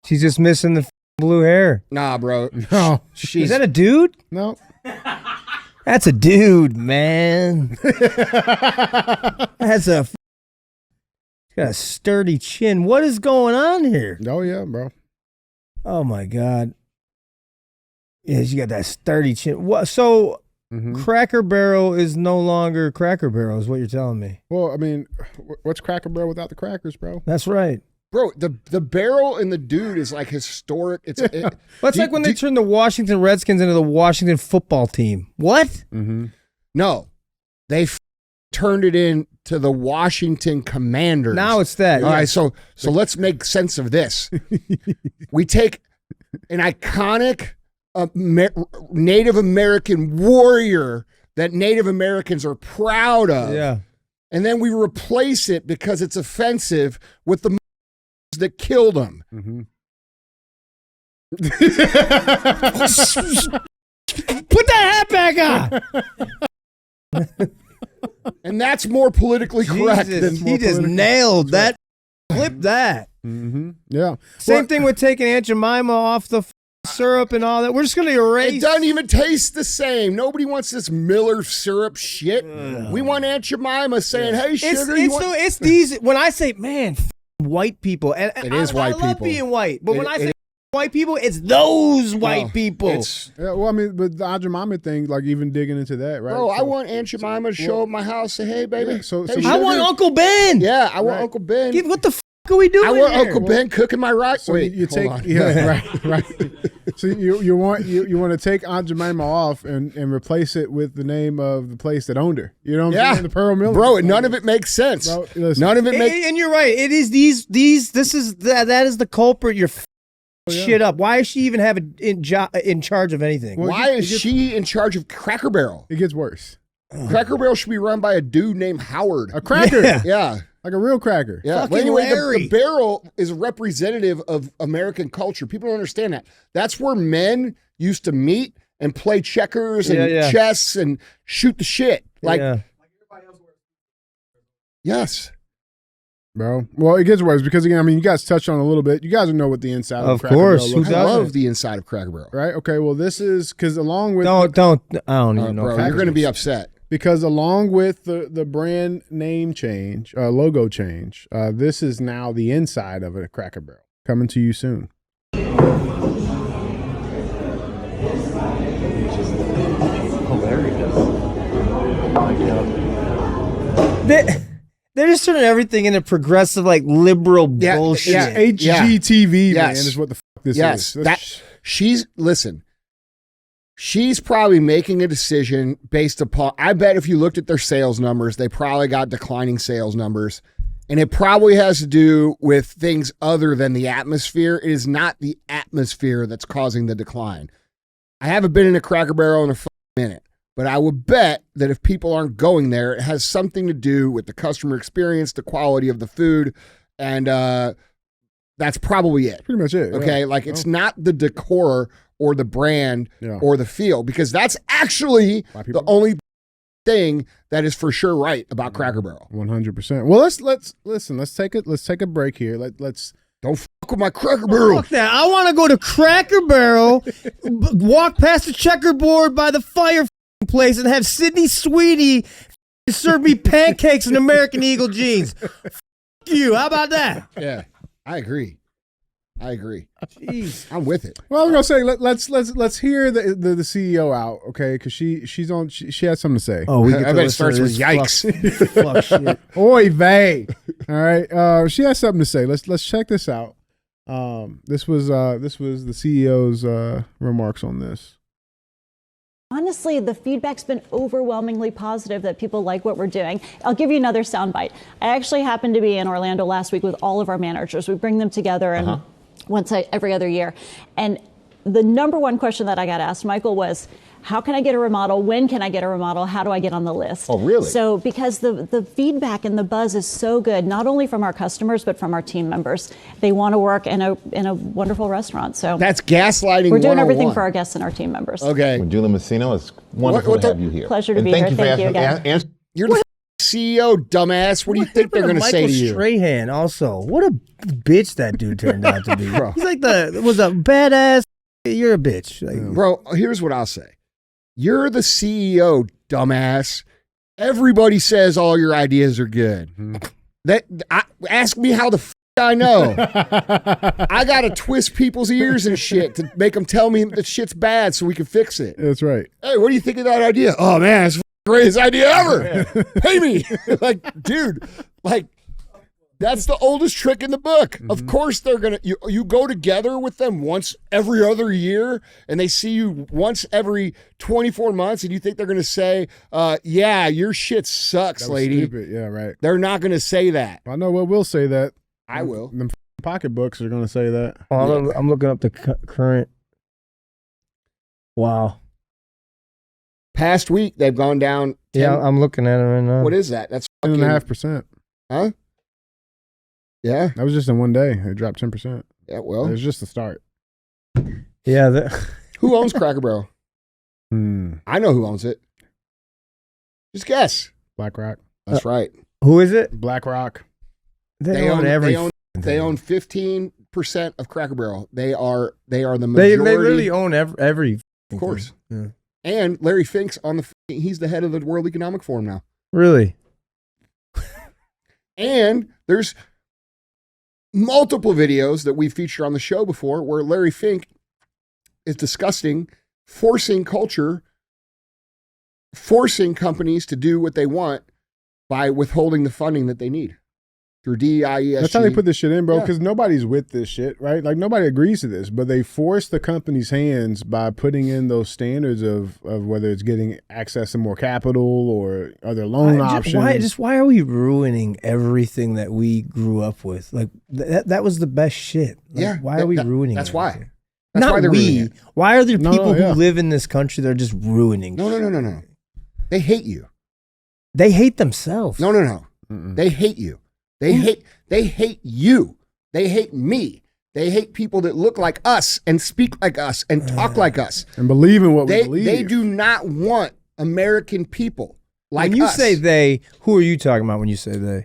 C: She's just missing the blue hair.
B: Nah, bro.
A: No,
B: She's
C: Is that a dude?
A: no.
C: That's a dude, man. That's a. Got a sturdy chin. What is going on here?
A: Oh yeah, bro.
C: Oh my god. Yeah, she got that sturdy chin. What? So Cracker Barrel is no longer Cracker Barrel, is what you're telling me.
A: Well, I mean, what's Cracker Barrel without the crackers, bro?
C: That's right.
B: bro. The barrel and the dude is like historic. It's
C: That's like when they turned the Washington Redskins into the Washington football team. What?
A: Mm-hmm.
B: no, they turned it into the Washington Commanders.
C: Now it's that.
B: All right, so let's make sense of this. We take an iconic Native American warrior that Native Americans are proud of.
C: Yeah.
B: And then we replace it because it's offensive with the that killed him.
A: Mm-hmm.
C: Put that hat back on.
B: And that's more politically correct
C: Jesus,
B: than
C: he just nailed that. Flip that.
A: Mm-hmm. Yeah.
C: Same thing with taking Aunt Jemima off the syrup and all that. We're just gonna erase.
B: It doesn't even taste the same. Nobody wants this Miller syrup shit. We want Aunt Jemima saying, "Hey, sugar."
C: It's these. When I say, man, white people, and
B: it is white
C: I love
B: people
C: being white, but when I say white people, it's those white people.
A: Yeah, well, I mean, but the Aunt Jemima thing, like even digging into that, right?
B: Bro, I want Aunt Jemima to show up my house, say, "Hey, baby."
A: Yeah,
C: I want Uncle Ben.
B: Yeah, I want Uncle Ben.
C: What the are we doing?
B: I want
C: here?
B: Uncle Ben cooking my right.
A: So
B: Wait,
A: you take, right. So you want to take Aunt Jemima off and replace it with the name of the place that owned her. You know what I'm saying? The Pearl Mill.
B: Bro, none of it makes sense.
A: Bro, listen.
B: None of it makes.
C: And you're right. It is these. This is that is the culprit. You're shit up. Why is she even have in charge of anything?
B: Well, why is she in charge of Cracker Barrel?
A: It gets worse.
B: Cracker Barrel should be run by a dude named Howard.
A: A cracker.
B: Yeah.
A: Like a real cracker.
B: Yeah.
C: Fucking
B: Well, anyway,
C: Larry.
B: the barrel is a representative of American culture. People don't understand that. That's where men used to meet and play checkers and chess and shoot the shit. Like, yes.
A: Bro. Well, it gets worse because, again, I mean, you guys touched on it a little bit. You guys know what the inside of Cracker
C: course.
A: Barrel looks
B: I
A: like.
B: love the inside of Cracker Barrel.
A: Right? Okay, well, this is because along with...
C: I don't even know.
B: Bro, you're going to be upset.
A: Because along with the brand name change, logo change, this is now the inside of a Cracker Barrel. Coming to you soon.
C: They're just turning everything into progressive, like liberal bullshit.
A: Yeah, HGTV, man,
B: Yes.
A: is what the fuck this
B: Yes.
A: is.
B: She's probably making a decision based upon, I bet if you looked at their sales numbers, they probably got declining sales numbers. And it probably has to do with things other than the atmosphere. It is not the atmosphere that's causing the decline. I haven't been in a Cracker Barrel in a minute, but I would bet that if people aren't going there, it has something to do with the customer experience, the quality of the food, and that's probably it.
A: Pretty much it.
B: Okay,
A: yeah.
B: like it's not the decor or the brand or the feel, because that's actually the only thing that is for sure right about Cracker Barrel.
A: 100%. Well, let's listen. Let's take a break here. Let's
B: don't fuck with my Cracker Barrel.
C: Fuck that. I want to go to Cracker Barrel, walk past the checkerboard by the fire place, and have Sydney Sweetie serve me pancakes and American Eagle jeans. Fuck you. How about that?
B: Yeah, I agree.
C: Jeez.
B: I'm with it.
A: Well, I was gonna say let's hear the CEO out, okay? Because she has something to say.
C: Oh,
B: I bet it starts with yikes.
C: Fuck shit.
A: Oy vey. All right. She has something to say. Let's check this out. This was the CEO's remarks on this.
I: Honestly, the feedback's been overwhelmingly positive that people like what we're doing. I'll give you another soundbite. I actually happened to be in Orlando last week with all of our managers. We bring them together and every other year. And the number one question that I got asked, Michael, was, how can I get a remodel? When can I get a remodel? How do I get on the list?
B: Oh, really?
I: So because the feedback and the buzz is so good, not only from our customers, but from our team members. They want to work in a wonderful restaurant. So
B: that's gaslighting.
I: We're doing everything
B: 101.
I: for our guests and our team members.
B: Okay.
J: Dula Messino, it's wonderful to have you here.
I: Pleasure to be here. Thank you again.
B: You're the CEO, dumbass. What do you think they're going to say to you?
C: Michael Strahan also. What a bitch that dude turned out to be. He's like was a badass. You're a bitch. Like,
B: bro, here's what I'll say. You're the CEO, dumbass. Everybody says all your ideas are good. Ask me how the I know. I got to twist people's ears and shit to make them tell me that shit's bad so we can fix it.
A: That's right.
B: Hey, what do you think of that idea? Oh, man, it's the greatest idea ever. Pay me. Like, dude, like, that's the oldest trick in the book. Of course they're going to, you go together with them once every other year and they see you once every 24 months and you think they're going to say, yeah, your shit sucks, lady.
A: Stupid. Yeah, right.
B: They're not going to say that.
A: I know what will say that.
B: I will.
A: Them pocketbooks are going to say that.
C: Oh, I'm looking up the current. Wow.
B: Past week, they've gone down. 10,
C: yeah, I'm looking at it right now.
B: What is that? That's
A: 10.5%.
B: Huh? Yeah.
A: That was just in one day. It dropped 10%.
B: Yeah, well.
A: It was just the start.
C: Yeah.
B: Who owns Cracker Barrel? I know who owns it. Just guess.
A: BlackRock.
B: That's right.
C: Who is it?
A: BlackRock.
C: They own every.
B: They own 15% 100% of Cracker Barrel. They are the majority.
C: They literally own every.
B: Of course.
C: Yeah.
B: And Larry Fink's he's the head of the World Economic Forum now.
C: Really?
B: And there's multiple videos that we've featured on the show before where Larry Fink is discussing forcing companies to do what they want by withholding the funding that they need through DEI, ESG.
A: That's how they put this shit in, bro, because nobody's with this shit, right? Like, nobody agrees to this, but they force the company's hands by putting in those standards of whether it's getting access to more capital or other loan options.
C: Why are we ruining everything that we grew up with? Like, that was the best shit. Like, why are we ruining
B: That's
C: everything?
B: why. That's why they're ruining it.
C: Why are there people who live in this country that are just ruining shit?
B: No. They hate you.
C: They hate themselves.
B: No. Mm-mm. They hate you. They hate you. They hate me. They hate people that look like us and speak like us and talk like us.
A: And believe in what we believe.
B: They do not want American people like us.
C: When you say they, who are you talking about when you say they?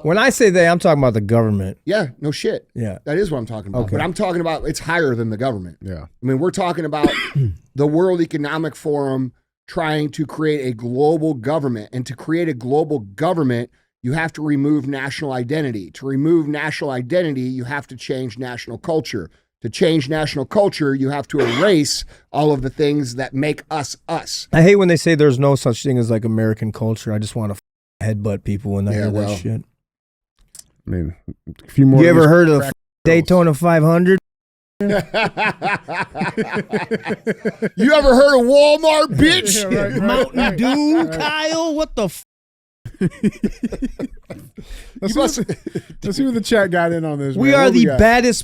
C: When I say they, I'm talking about the government.
B: Yeah, no shit.
C: Yeah.
B: That is what I'm talking about.
C: Okay.
B: But I'm talking about it's higher than the government.
A: Yeah.
B: I mean, we're talking about the World Economic Forum trying to create a global government. And to create a global government, you have to remove national identity. To remove national identity, you have to change national culture. To change national culture, you have to erase all of the things that make us us.
C: I hate when they say there's no such thing as like American culture. I just want to headbutt people when they hear that shit.
A: I mean, a few more.
C: You ever heard of Daytona 500?
B: You ever heard of Walmart, bitch?
A: Yeah, right,
C: Mountain Dew, Kyle? What the
A: Let's see what the chat got in on this.
C: We
A: man.
C: are
A: What
C: the
A: got?
C: baddest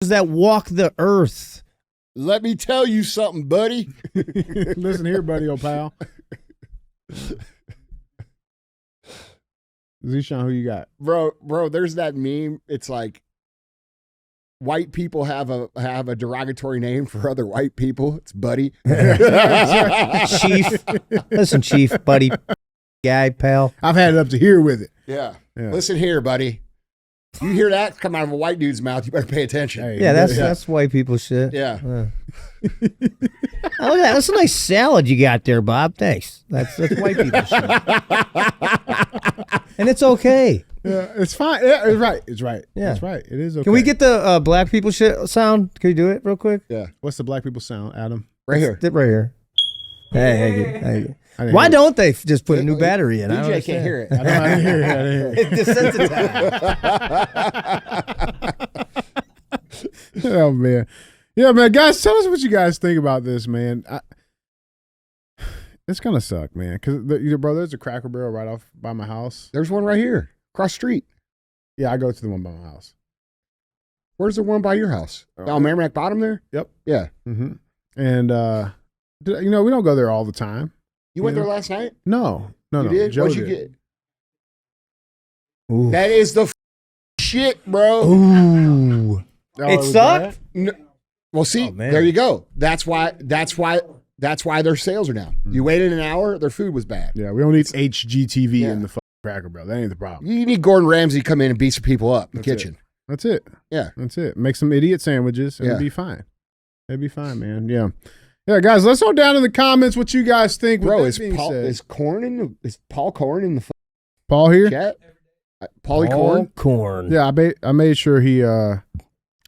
C: that walk the earth.
B: Let me tell you something, buddy.
A: Listen here, buddy, old pal. Zishan, who you got?
B: Bro, there's that meme. It's like white people have a derogatory name for other white people. It's buddy.
C: Chief. Listen, Chief, buddy, guy, pal.
A: I've had it up to here with it.
B: Yeah. Listen here, buddy. You hear that come out of a white dude's mouth, you better pay attention.
A: Hey,
C: Yeah, that's white people shit.
B: Yeah.
C: Oh, that's a nice salad you got there, Bob. Thanks. That's white people shit. And it's okay.
A: Yeah, it's fine. Yeah, it's right. It's right.
C: Yeah.
A: It's right. It is okay.
C: Can we get the black people shit sound? Can you do it real quick?
B: Yeah.
A: What's the black people sound, Adam?
B: Right here.
C: Right here. Hey. Why don't they just put a new battery in?
B: DJ can't hear it.
A: I didn't hear it.
C: It's desensitized.
A: Oh man, yeah, man. Guys, tell us what you guys think about this, man. It's gonna suck, man. Because bro, there's a Cracker Barrel right off by my house.
B: There's one right here, across the street.
A: Yeah, I go to the one by my house.
B: Where's the one by your house? Down Merrimack Bottom there?
A: Yep.
B: Yeah.
A: Mm-hmm. And we don't go there all the time.
B: You went there last night?
A: No.
B: You did?
A: Joe
B: What'd you
A: did.
B: get?
C: Ooh.
B: That is the shit, bro.
C: Ooh.
A: Oh,
C: It sucked?
B: No. Well, see,
C: Oh, man.
B: there you go. That's why their sales are down. You waited an hour, their food was bad.
A: Yeah, we don't need HGTV in the fucking Cracker Barrel. That ain't the problem.
B: You need Gordon Ramsay to come in and beat some people up in the kitchen.
A: That's it.
B: Yeah.
A: That's it. Make some idiot sandwiches and it'll be fine. It'll be fine, man. Yeah. Yeah, guys, let's go down in the comments what you guys think.
B: Bro,
A: is
B: Paul Corn in the
A: Paul here?
B: chat? Paulie
C: Corn.
A: Yeah, I made sure he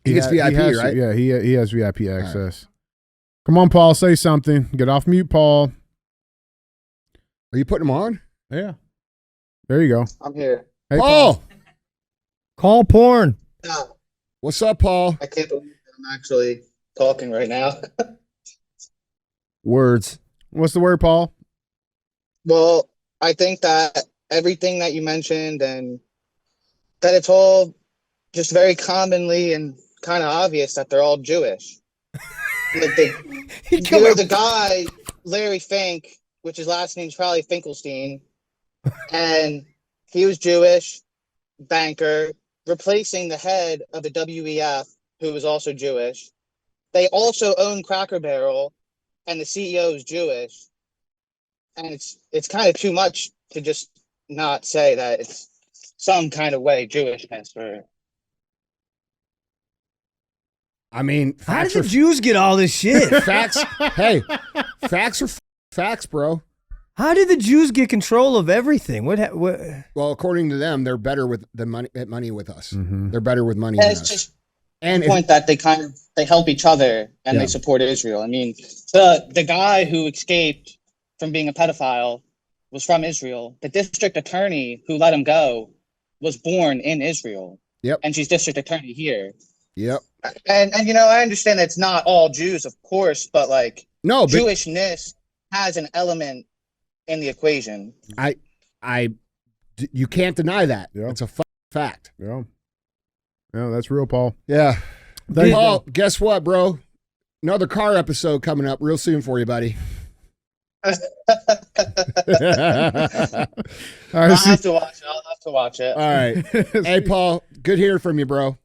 B: gets VIP,
A: has,
B: right?
A: Yeah, he has VIP access. Come on, Paul, say something. Get off mute, Paul.
B: Are you putting him on?
A: Yeah. There you go.
K: I'm here.
A: Hey,
B: Paul.
C: Call porn.
K: No,
B: What's up, Paul?
K: I can't believe I'm actually talking right now.
C: Words.
A: What's the word, Paul?
K: Well, I think that everything that you mentioned and that it's all just very commonly and kind of obvious that they're all Jewish. Like the guy, Larry Fink, which his last name's probably Finkelstein, and he was Jewish, banker, replacing the head of the WEF, who was also Jewish. They also own Cracker Barrel, and the CEO is Jewish. And it's kind of too much to just not say that it's some kind of way Jewishness.
B: I mean,
C: how did the Jews get all this shit?
B: Facts. Hey, facts are facts, bro.
C: How did the Jews get control of everything? What?
B: Well, according to them, they're better with the money with us.
A: Mm-hmm.
B: They're better with money.
K: And
B: than
K: it's
B: us.
K: just
B: and
K: the point that they help each other and they support Israel. I mean, the guy who escaped from being a pedophile was from Israel. The district attorney who let him go was born in Israel.
B: Yep.
K: And she's district attorney here.
B: Yep.
K: And I understand it's not all Jews, of course, but like Jewishness has an element in the equation.
B: You can't deny that.
A: Yep.
B: It's a fact.
A: Yeah. Yeah, that's real, Paul.
B: Yeah. Paul, guess what, bro? Another car episode coming up real soon for you, buddy.
K: I'll have to watch it.
B: All right. Hey, Paul, good hearing from you, bro.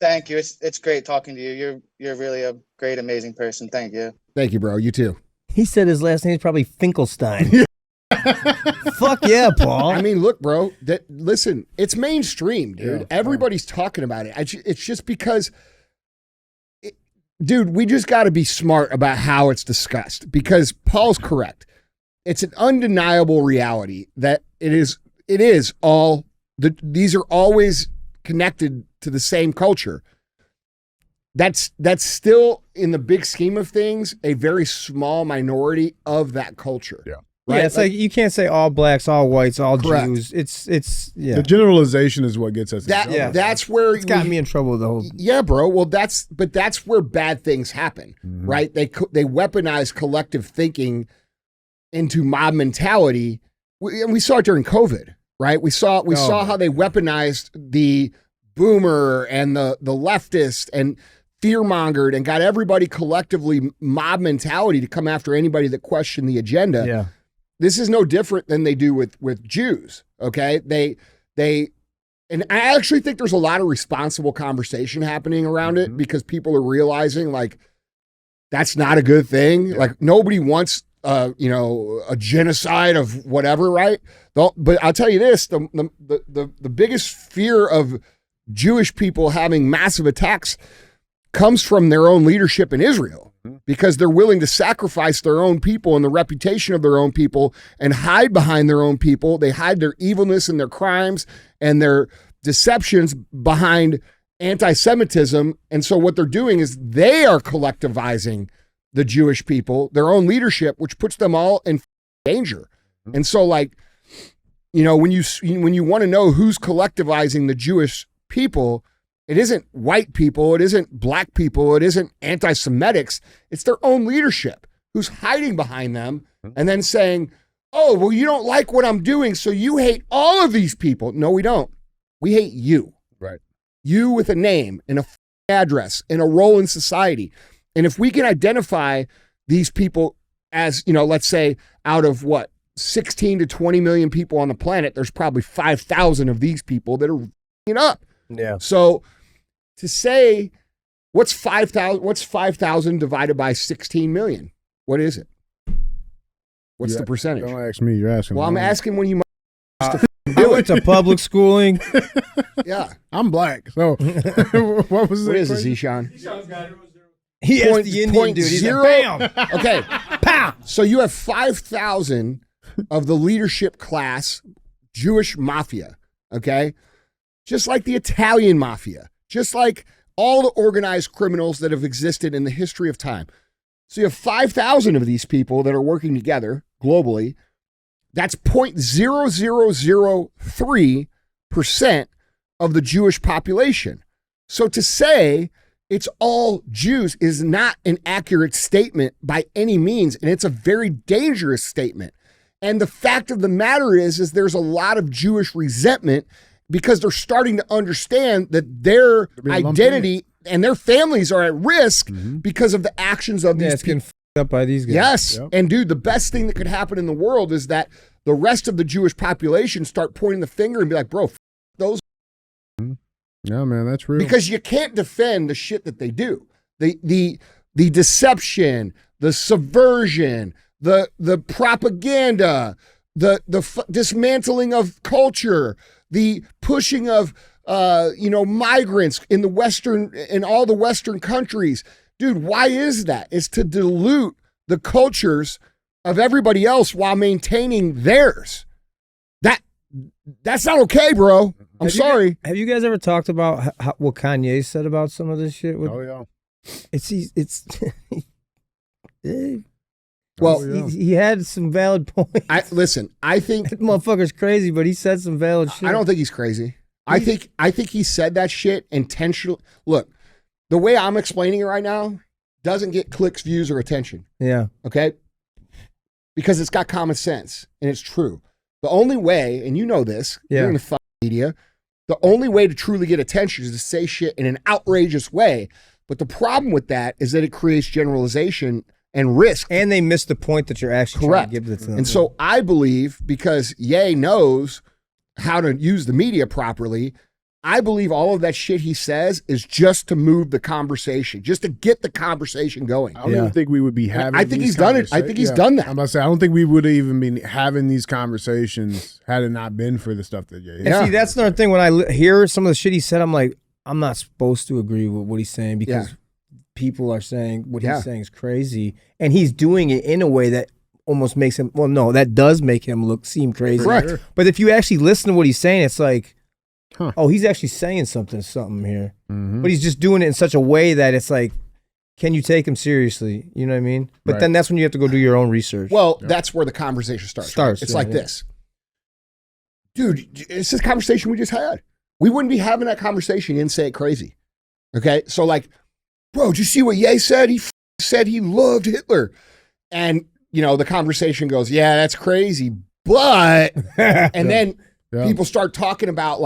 K: Thank you. It's great talking to you. You're really a great, amazing person. Thank you.
B: Thank you, bro. You too.
C: He said his last name is probably Finkelstein. Fuck yeah, Paul.
B: I mean, look, bro. Listen, it's mainstream, dude.
A: Yeah,
B: everybody's talking about it. It's just because, dude, we just got to be smart about how it's discussed. Because Paul's correct. It's an undeniable reality that it is all. These are always connected to the same culture. That's still, in the big scheme of things, a very small minority of that culture.
A: Yeah.
B: Right?
C: Yeah, it's like you can't say all blacks, all whites, all
B: correct.
C: Jews. It's
A: The generalization is what gets us.
B: That's where
C: it's got me in trouble with the whole.
B: Yeah, bro. Well, that's where bad things happen, right? They weaponize collective thinking into mob mentality, and we saw it during COVID, right? We saw how they weaponized the boomer and the leftist and fear-mongered and got everybody collectively mob mentality to come after anybody that questioned the agenda.
C: Yeah.
B: This is no different than they do with Jews, okay? And I actually think there's a lot of responsible conversation happening around it because people are realizing, like, that's not a good thing. Yeah. Like, nobody wants, a genocide of whatever, right? But I'll tell you this, the biggest fear of Jewish people having massive attacks comes from their own leadership in Israel, because they're willing to sacrifice their own people and the reputation of their own people and hide behind their own people. They hide their evilness and their crimes and their deceptions behind anti-Semitism. And so what they're doing is they are collectivizing the Jewish people, their own leadership, which puts them all in danger. And so, like, when you want to know who's collectivizing the Jewish people, it isn't white people, it isn't black people, it isn't anti-Semitics. It's their own leadership who's hiding behind them and then saying, oh, well, you don't like what I'm doing, so you hate all of these people. No, we don't. We hate you.
A: Right.
B: You with a name and a address and a role in society. And if we can identify these people as, let's say out of 16 to 20 million people on the planet, there's probably 5,000 of these people that are f***ing up.
C: Yeah.
B: So to say, what's 5,000 divided by 16 million? What is it? What's the percentage?
A: Don't ask me. You're asking.
B: Well, I'm asking when you
C: I went to public schooling.
B: Yeah.
A: I'm black. So what was
B: What is
A: question?
B: this, Eshan?
C: He asked the Indian dude. He's like, bam.
B: Okay. Pow. So you have 5,000 of the leadership class Jewish mafia. Okay. Just like the Italian mafia, just like all the organized criminals that have existed in the history of time. So you have 5,000 of these people that are working together globally. That's 0.0003% of the Jewish population. So to say it's all Jews is not an accurate statement by any means, and it's a very dangerous statement. And the fact of the matter is there's a lot of Jewish resentment because they're starting to understand that their identity and their families are at risk because of the actions of these people.
C: Getting f***ed up by these guys.
B: Yes. Yep. And dude, the best thing that could happen in the world is that the rest of the Jewish population start pointing the finger and be like, bro, those.
A: Yeah, man, that's real.
B: Because you can't defend the shit that they do. The deception, the subversion, the propaganda, the dismantling of culture, the pushing of migrants in all the Western countries. Dude, why is that? It's to dilute the cultures of everybody else while maintaining theirs. That's not okay, bro. I'm sorry.
C: Have you guys ever talked about what Kanye said about some of this shit?
A: Oh yeah.
B: Well,
C: he had some valid points.
B: I think
C: that motherfucker's crazy, but he said some valid shit.
B: I don't think he's crazy. I think he said that shit intentionally. Look, the way I'm explaining it right now doesn't get clicks, views, or attention.
C: Yeah.
B: Okay? Because it's got common sense and it's true. The only way, and you know this, you're in the fucking media, the only way to truly get attention is to say shit in an outrageous way. But the problem with that is that it creates generalization and risk.
C: And they miss the point that you're actually trying to give to them.
B: And so I believe, because Ye knows how to use the media properly, I believe all of that shit he says is just to move the conversation, just to get the conversation going.
A: I don't even think we would be having
B: I think he's done it. I think he's done that.
A: I'm about to say, I don't think we would have even been having these conversations had it not been for the stuff that Ye.
C: And see, that's another thing. When I hear some of the shit he said, I'm like, I'm not supposed to agree with what he's saying because people are saying what he's saying is crazy. And he's doing it in a way that almost makes him, well, no, that does make him seem crazy.
B: Correct.
C: But if you actually listen to what he's saying, it's like, oh, he's actually saying something here.
A: Mm-hmm.
C: But he's just doing it in such a way that it's like, can you take him seriously? You know what I mean? But then that's when you have to go do your own research.
B: Well, that's where the conversation starts. Right? It's like this. Dude, it's this conversation we just had. We wouldn't be having that conversation and say it crazy. Okay? So like, bro, did you see what Ye said? He said he loved Hitler. And, the conversation goes, yeah, that's crazy. But, and then people start talking about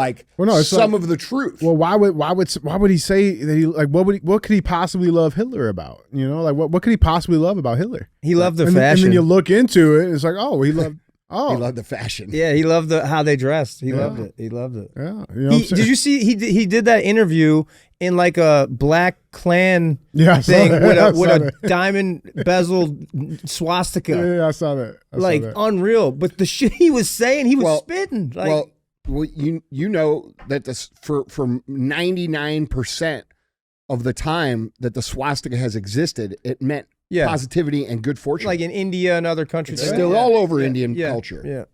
B: some of the truth.
A: Well, why would he say that he what could he possibly love Hitler about? What could he possibly love about Hitler?
C: He loved the
A: fashion. And then you look into it, it's like, he loved
B: he loved the fashion.
C: Yeah, he loved how they dressed. He loved it. He loved it.
A: Yeah.
C: Did you see he did that interview in like a Black Klan thing with a diamond bezeled swastika?
A: Yeah, I saw that.
C: Unreal. But the shit he was saying, he was spitting.
B: Well, you know that this for 99% of the time that the swastika has existed, it meant positivity and good fortune.
C: Like in India and other countries.
B: It's still all over Indian culture.
C: Yeah.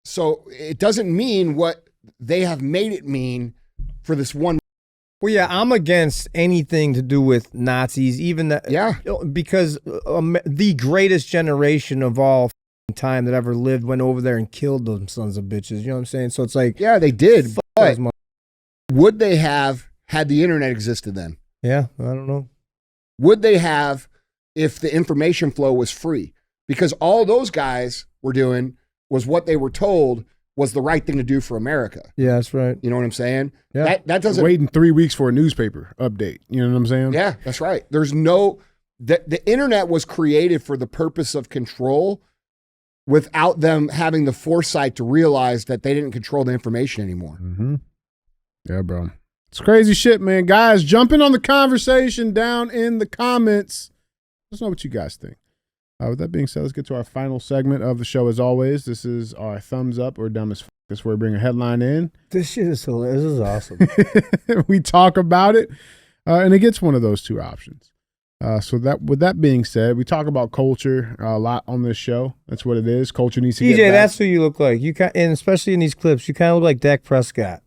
B: So it doesn't mean what they have made it mean for this one.
C: Well, yeah, I'm against anything to do with Nazis, even that.
B: Yeah.
C: Because the greatest generation of all time that ever lived went over there and killed them sons of bitches. You know what I'm saying? So it's like.
B: Yeah, they did. But would they have had the internet existed then?
C: Yeah, I don't know.
B: Would they have if the information flow was free? Because all those guys were doing was what they were told was the right thing to do for America.
C: Yeah, that's right.
B: You know what I'm saying?
A: Yeah.
B: That doesn't...
A: Waiting 3 weeks for a newspaper update. You know what I'm saying?
B: Yeah, that's right. There's no... The internet was created for the purpose of control without them having the foresight to realize that they didn't control the information anymore.
A: Mm-hmm. Yeah, bro. It's crazy shit, man. Guys, jump in on the conversation down in the comments. Let us know what you guys think. With that being said, let's get to our final segment of the show. As always, this is our thumbs up or dumb as f***. This is where we bring a headline in.
C: This shit is hilarious. This is awesome.
A: We talk about it, and it gets one of those two options. So with that being said, we talk about culture a lot on this show. That's what it is. Culture needs to get back.
C: That's who you look like. And especially in these clips, you kind of look like Dak Prescott.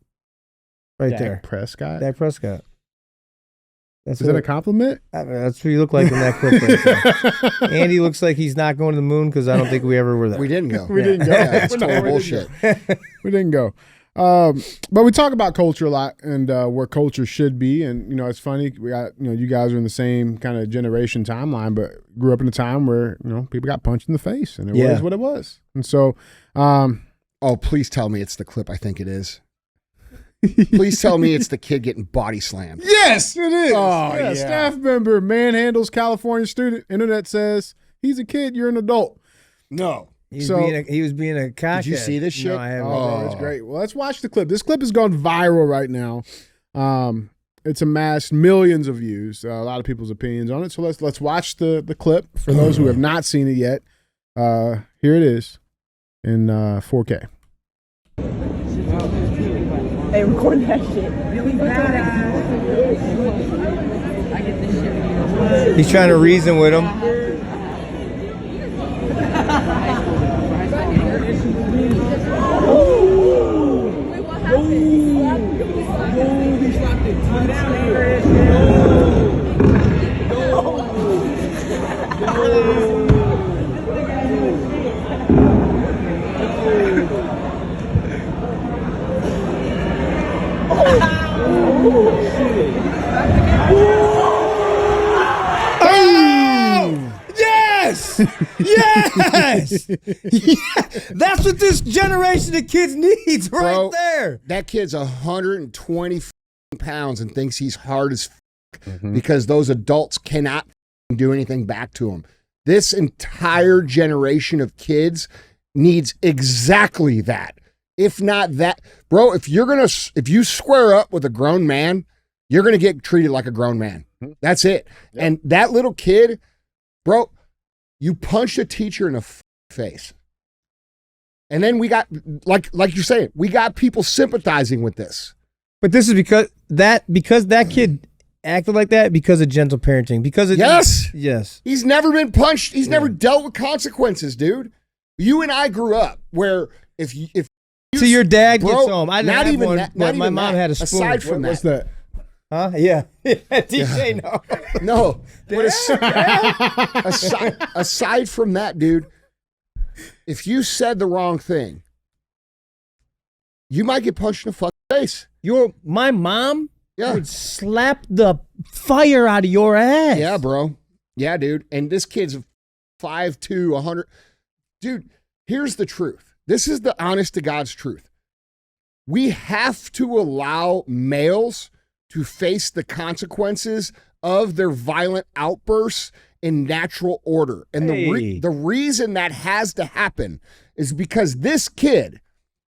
C: Dak
A: Prescott?
C: Dak Prescott.
A: Is that a compliment?
C: That's what you look like in that clip right there. Andy looks like he's not going to the moon because I don't think we ever were there.
B: We didn't go.
A: We didn't go.
B: That's total bullshit.
A: We didn't go. But we talk about culture a lot and where culture should be. And, it's funny. We got, you guys are in the same kind of generation timeline, but grew up in a time where, people got punched in the face and it was what it was. And so.
B: Please tell me it's the clip I think it is. Please tell me it's the kid getting body slammed.
A: Yes, it is.
B: Oh, yeah.
A: Staff member manhandles California student. Internet says he's a kid. You're an adult.
B: No.
C: He was being a cockhead.
B: Did you see this shit?
C: No, I haven't.
A: Oh, it's great. Well, let's watch the clip. This clip has gone viral right now. It's amassed millions of views. A lot of people's opinions on it. So let's watch the clip for those who have not seen it yet. Here it is in 4K.
L: Hey, record that shit. Really badass. I get this shit.
C: He's trying to reason with him. Yes! Yes! Yeah! That's what this generation of kids needs right
B: Bro,
C: there.
B: That kid's 120 pounds and thinks he's hard as because those adults cannot do anything back to him. This entire generation of kids needs exactly that. If not that, bro, if you square up with a grown man, you're going to get treated like a grown man. That's it. Yep. And that little kid, bro, you punched a teacher in the face. And then we got, like you're saying, we got people sympathizing with this.
C: But this is because that kid acted like that because of gentle parenting. Because of yes.
B: He's never been punched. He's never dealt with consequences, dude. You and I grew up where if
C: so your dad
B: bro,
C: gets home. I didn't
B: not
C: have
B: even
C: one,
B: that,
C: but my mom had a spoon.
B: Aside from
A: What's that?
C: Huh? Yeah. DJ, no.
B: No. But aside from that, dude, if you said the wrong thing, you might get punched in the fucking face.
C: My mom would slap the fire out of your ass.
B: Yeah, bro. Yeah, dude. And this kid's 5'2", 100. Dude, here's the truth. This is the honest to God's truth. We have to allow males to face the consequences of their violent outbursts in natural order. And the reason that has to happen is because this kid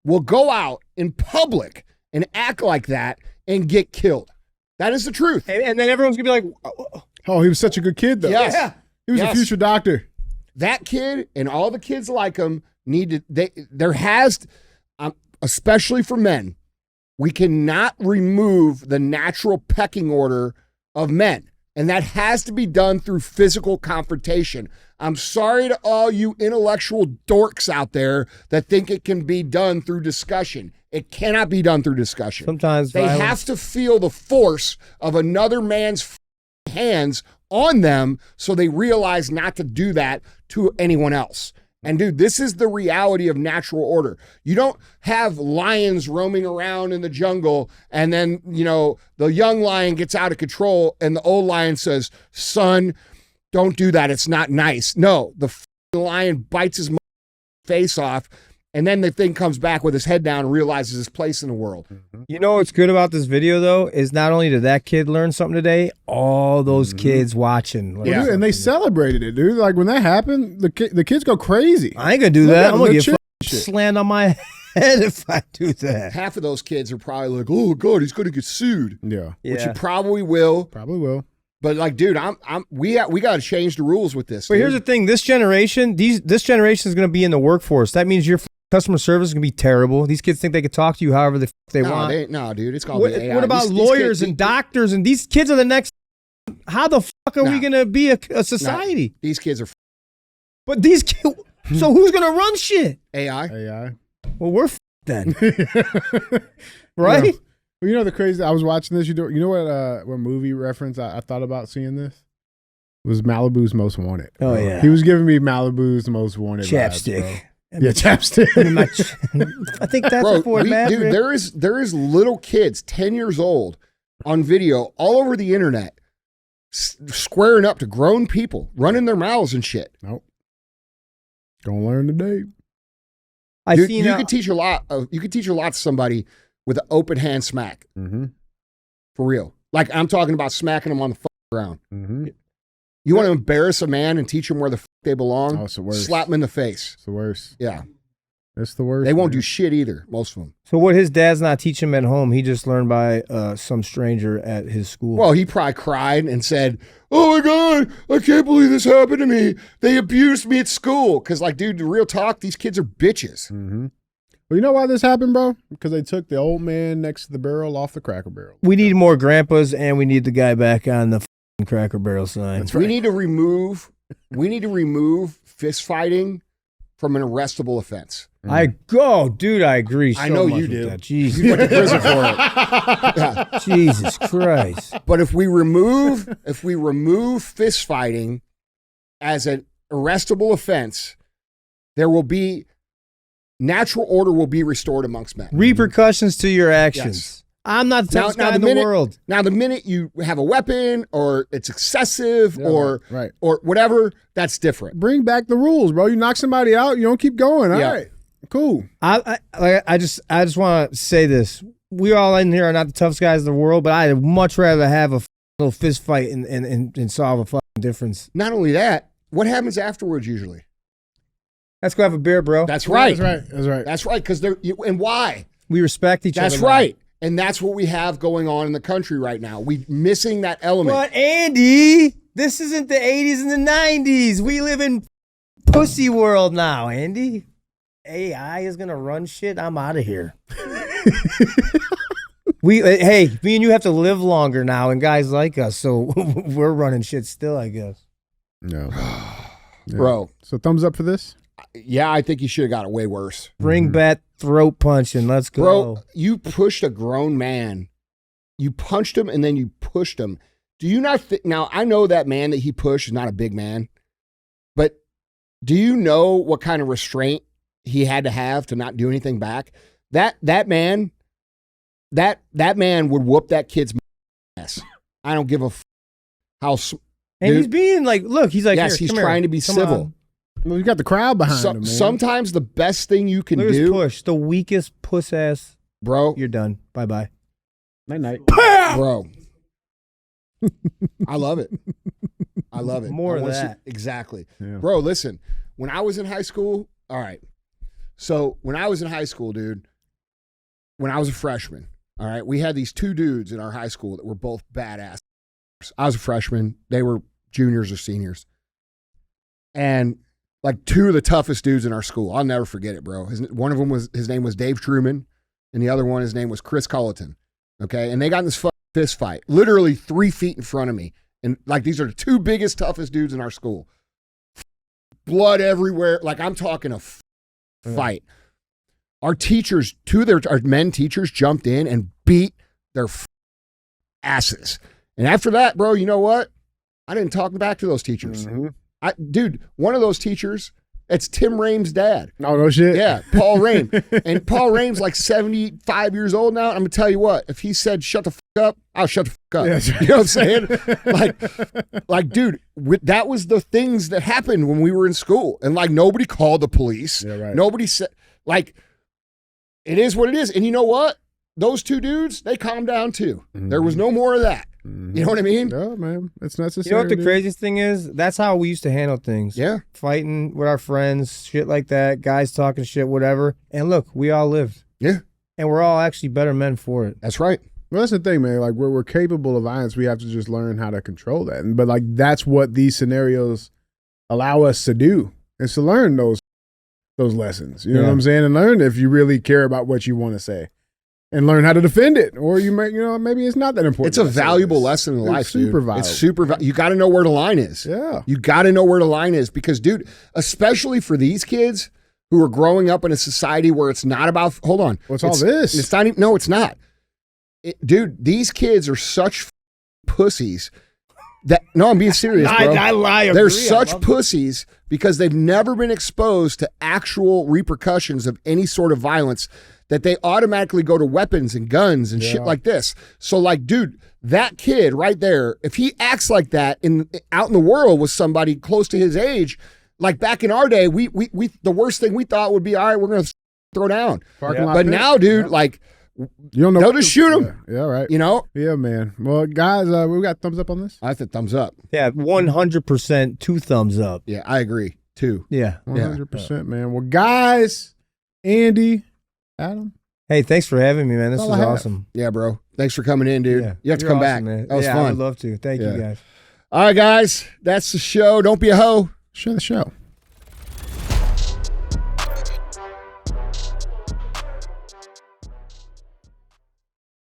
B: will go out in public and act like that and get killed. That is the truth.
C: And then everyone's going to be like,
A: oh, he was such a good kid, though.
B: Yes. Yeah.
A: He was a future doctor.
B: That kid and all the kids like him there has, especially for men, we cannot remove the natural pecking order of men. And that has to be done through physical confrontation. I'm sorry to all you intellectual dorks out there that think it can be done through discussion. It cannot be done through discussion.
C: Sometimes
B: they have to feel the force of another man's hands on them so they realize not to do that to anyone else. And dude, this is the reality of natural order. You don't have lions roaming around in the jungle and then, the young lion gets out of control and the old lion says, son, don't do that. It's not nice. No, the lion bites his face off and then the thing comes back with his head down and realizes his place in the world.
C: You know what's good about this video, though, is not only did that kid learn something today, all those kids watching.
A: Yeah, dude, and they celebrated it, dude. Like, when that happened, the kids go crazy.
C: I ain't going to do that. I'm going to get slammed on my head if I do that.
B: Half of those kids are probably like, oh, God, he's going to get sued.
A: Yeah.
B: Which he probably will.
A: Probably will.
B: But like, dude, we got to change the rules with this.
C: But here's the thing: this generation is going to be in the workforce. That means your customer service is going to be terrible. These kids think they can talk to you however they want.
B: No, dude, it's going to be AI.
C: What about lawyers and doctors? And these kids are the next. How the fuck are we going to be a society?
B: These kids are.
C: But these kids. So who's going to run shit?
B: AI.
C: Well, we're then, right?
A: Well, the crazy. I was watching this. You know what movie reference I thought about seeing this? It was Malibu's Most Wanted.
C: Oh yeah.
A: He was giving me Malibu's Most Wanted
C: chapstick.
A: Vibes, yeah, chapstick.
C: I think that's before
B: dude, there is little kids 10 years old on video all over the internet squaring up to grown people, running their mouths and shit.
A: Nope. Gonna learn today.
B: Dude, you could teach a lot. You could teach a lot to somebody with an open hand smack.
A: Mm-hmm.
B: For real. Like, I'm talking about smacking them on the ground.
A: Mm-hmm.
B: You want to embarrass a man and teach them where the they belong?
A: Oh, it's the worst.
B: Slap them in the face.
A: It's the worst.
B: Yeah.
A: It's the worst.
B: They won't do shit either, most of them.
C: So what his dad's not teaching him at home, he just learned by some stranger at his school.
B: Well, he probably cried and said, oh my God, I can't believe this happened to me. They abused me at school. Because, like, dude, the real talk, these kids are bitches.
A: Mm-hmm. Well, you know why this happened, bro? Because they took the old man next to the barrel off the Cracker Barrel.
C: We need more grandpas, and we need the guy back on the f***ing Cracker Barrel sign.
A: That's right.
B: We need to remove fist fighting from an arrestable offense.
C: I agree. So
B: I know
C: much
B: you
C: with
B: do.
C: That. Jesus.
B: You went to prison for it. Yeah.
C: Jesus Christ.
B: But if we remove fist fighting as an arrestable offense, there will be natural order will be restored amongst men.
C: Repercussions to your actions.
B: Yes.
C: I'm not the toughest guy in the world.
B: Now, the minute you have a weapon or it's excessive or whatever, that's different.
A: Bring back the rules, bro. You knock somebody out, you don't keep going. All right, cool.
C: I just want to say this. We all in here are not the toughest guys in the world, but I'd much rather have a little fist fight and solve a fucking difference.
B: Not only that, what happens afterwards usually?
C: Let's go have a beer, bro.
B: That's right.
A: That's right.
B: That's right. Because and why?
C: We respect each other.
B: That's right. And that's what we have going on in the country right now. We're missing that element.
C: But Andy, this isn't the 80s and the 90s. We live in pussy world now, Andy. AI is gonna run shit. I'm out of here. Hey, me and you have to live longer now, and guys like us, so we're running shit still, I guess.
A: No,
B: bro.
A: So thumbs up for this.
B: Yeah, I think you should have got it way worse.
C: Bring back throat punching. Let's go.
B: Bro, you pushed a grown man. You punched him and then you pushed him. Do you not think? Now, I know that man that he pushed is not a big man, but do you know what kind of restraint he had to have to not do anything back? That man would whoop that kid's ass. I don't give a how.
C: And he's being like, look, he's like,
B: yes, he's trying to be civil.
A: Well, you got the crowd behind him, man.
B: Sometimes the best thing you can
C: Look at
B: do,
C: his push, the weakest puss ass,
B: bro.
C: You're done. Bye bye.
H: Night night,
B: bro. I love it. I love it.
C: More of that.
B: Exactly,
A: Yeah.
B: bro. Listen, when I was in high school, all right. So when I was in high school, dude, when I was a freshman, all right, we had these two dudes in our high school that were both badass. I was a freshman; they were juniors or seniors, and like two of the toughest dudes in our school. I'll never forget it, bro. One of them his name was Dave Truman, and the other one, his name was Chris Culleton. Okay, and they got in this fist fight, literally 3 feet in front of me, and like these are the two biggest, toughest dudes in our school. Blood everywhere, like I'm talking a fight. Our teachers, our men teachers, jumped in and beat their asses. And after that, bro, you know what? I didn't talk back to those teachers.
A: Mm-hmm.
B: Dude, one of those teachers, it's Tim Rame's dad.
A: Oh, no shit.
B: Yeah, Paul Rame. And Paul Rame's like 75 years old now. I'm going to tell you what, if he said shut the fuck up, I'll shut the fuck up.
A: Yeah,
B: you know what I'm saying? like, dude, that was the things that happened when we were in school. And like nobody called the police.
A: Yeah, right.
B: Nobody said, like, it is what it is. And you know what? Those two dudes, they calmed down too.
A: Mm-hmm.
B: There was no more of that.
A: Mm-hmm.
B: You know what I mean?
A: No, man. It's necessary.
C: You know what the
A: dude.
C: craziest thing is? That's how we used to handle things.
B: Yeah.
C: Fighting with our friends, shit like that, guys talking shit, whatever. And look, we all lived.
B: Yeah.
C: And we're all actually better men for it.
B: That's right.
A: Well, that's the thing, man. Like we're capable of violence. We have to just learn how to control that. But like that's what these scenarios allow us to do, is to learn those lessons. You know what I'm saying? And learn if you really care about what you want to say. And learn how to defend it, or you may, maybe it's not that important.
B: It's a valuable lesson in life, dude.
A: Super valuable.
B: It's super. You got to know where the line is.
A: Yeah,
B: you got to know where the line is because, dude, especially for these kids who are growing up in a society where it's not about. Hold on,
A: what's all this?
B: It's not. No, it's not. Dude, these kids are such pussies. That no, I'm being serious, bro. They're such pussies because they've never been exposed to actual repercussions of any sort of violence, that they automatically go to weapons and guns and shit like this. So like, dude, that kid right there, if he acts like that out in the world with somebody close to his age, like back in our day, we the worst thing we thought would be, all right, we're going to throw down. But now, dude, like,
A: you don't know.
B: They'll just shoot him.
A: Yeah, right.
B: You know?
A: Yeah, man. Well, guys, we got thumbs up on this?
B: I said thumbs up.
C: Yeah, 100% 2 thumbs up.
B: Yeah, I agree. 2.
C: Yeah.
A: 100%, man. Well, guys, Andy, Adam.
C: Hey, thanks for having me, man. This was
A: all I have.
C: awesome.
B: Yeah, bro. Thanks for coming in, dude.
C: Yeah.
B: You have to
C: You're
B: come
C: awesome,
B: back.
C: man.
B: That was
C: yeah,
B: fun.
C: I would love to. Thank you, guys.
B: All right, guys. That's the show. Don't be a hoe.
A: Share the show.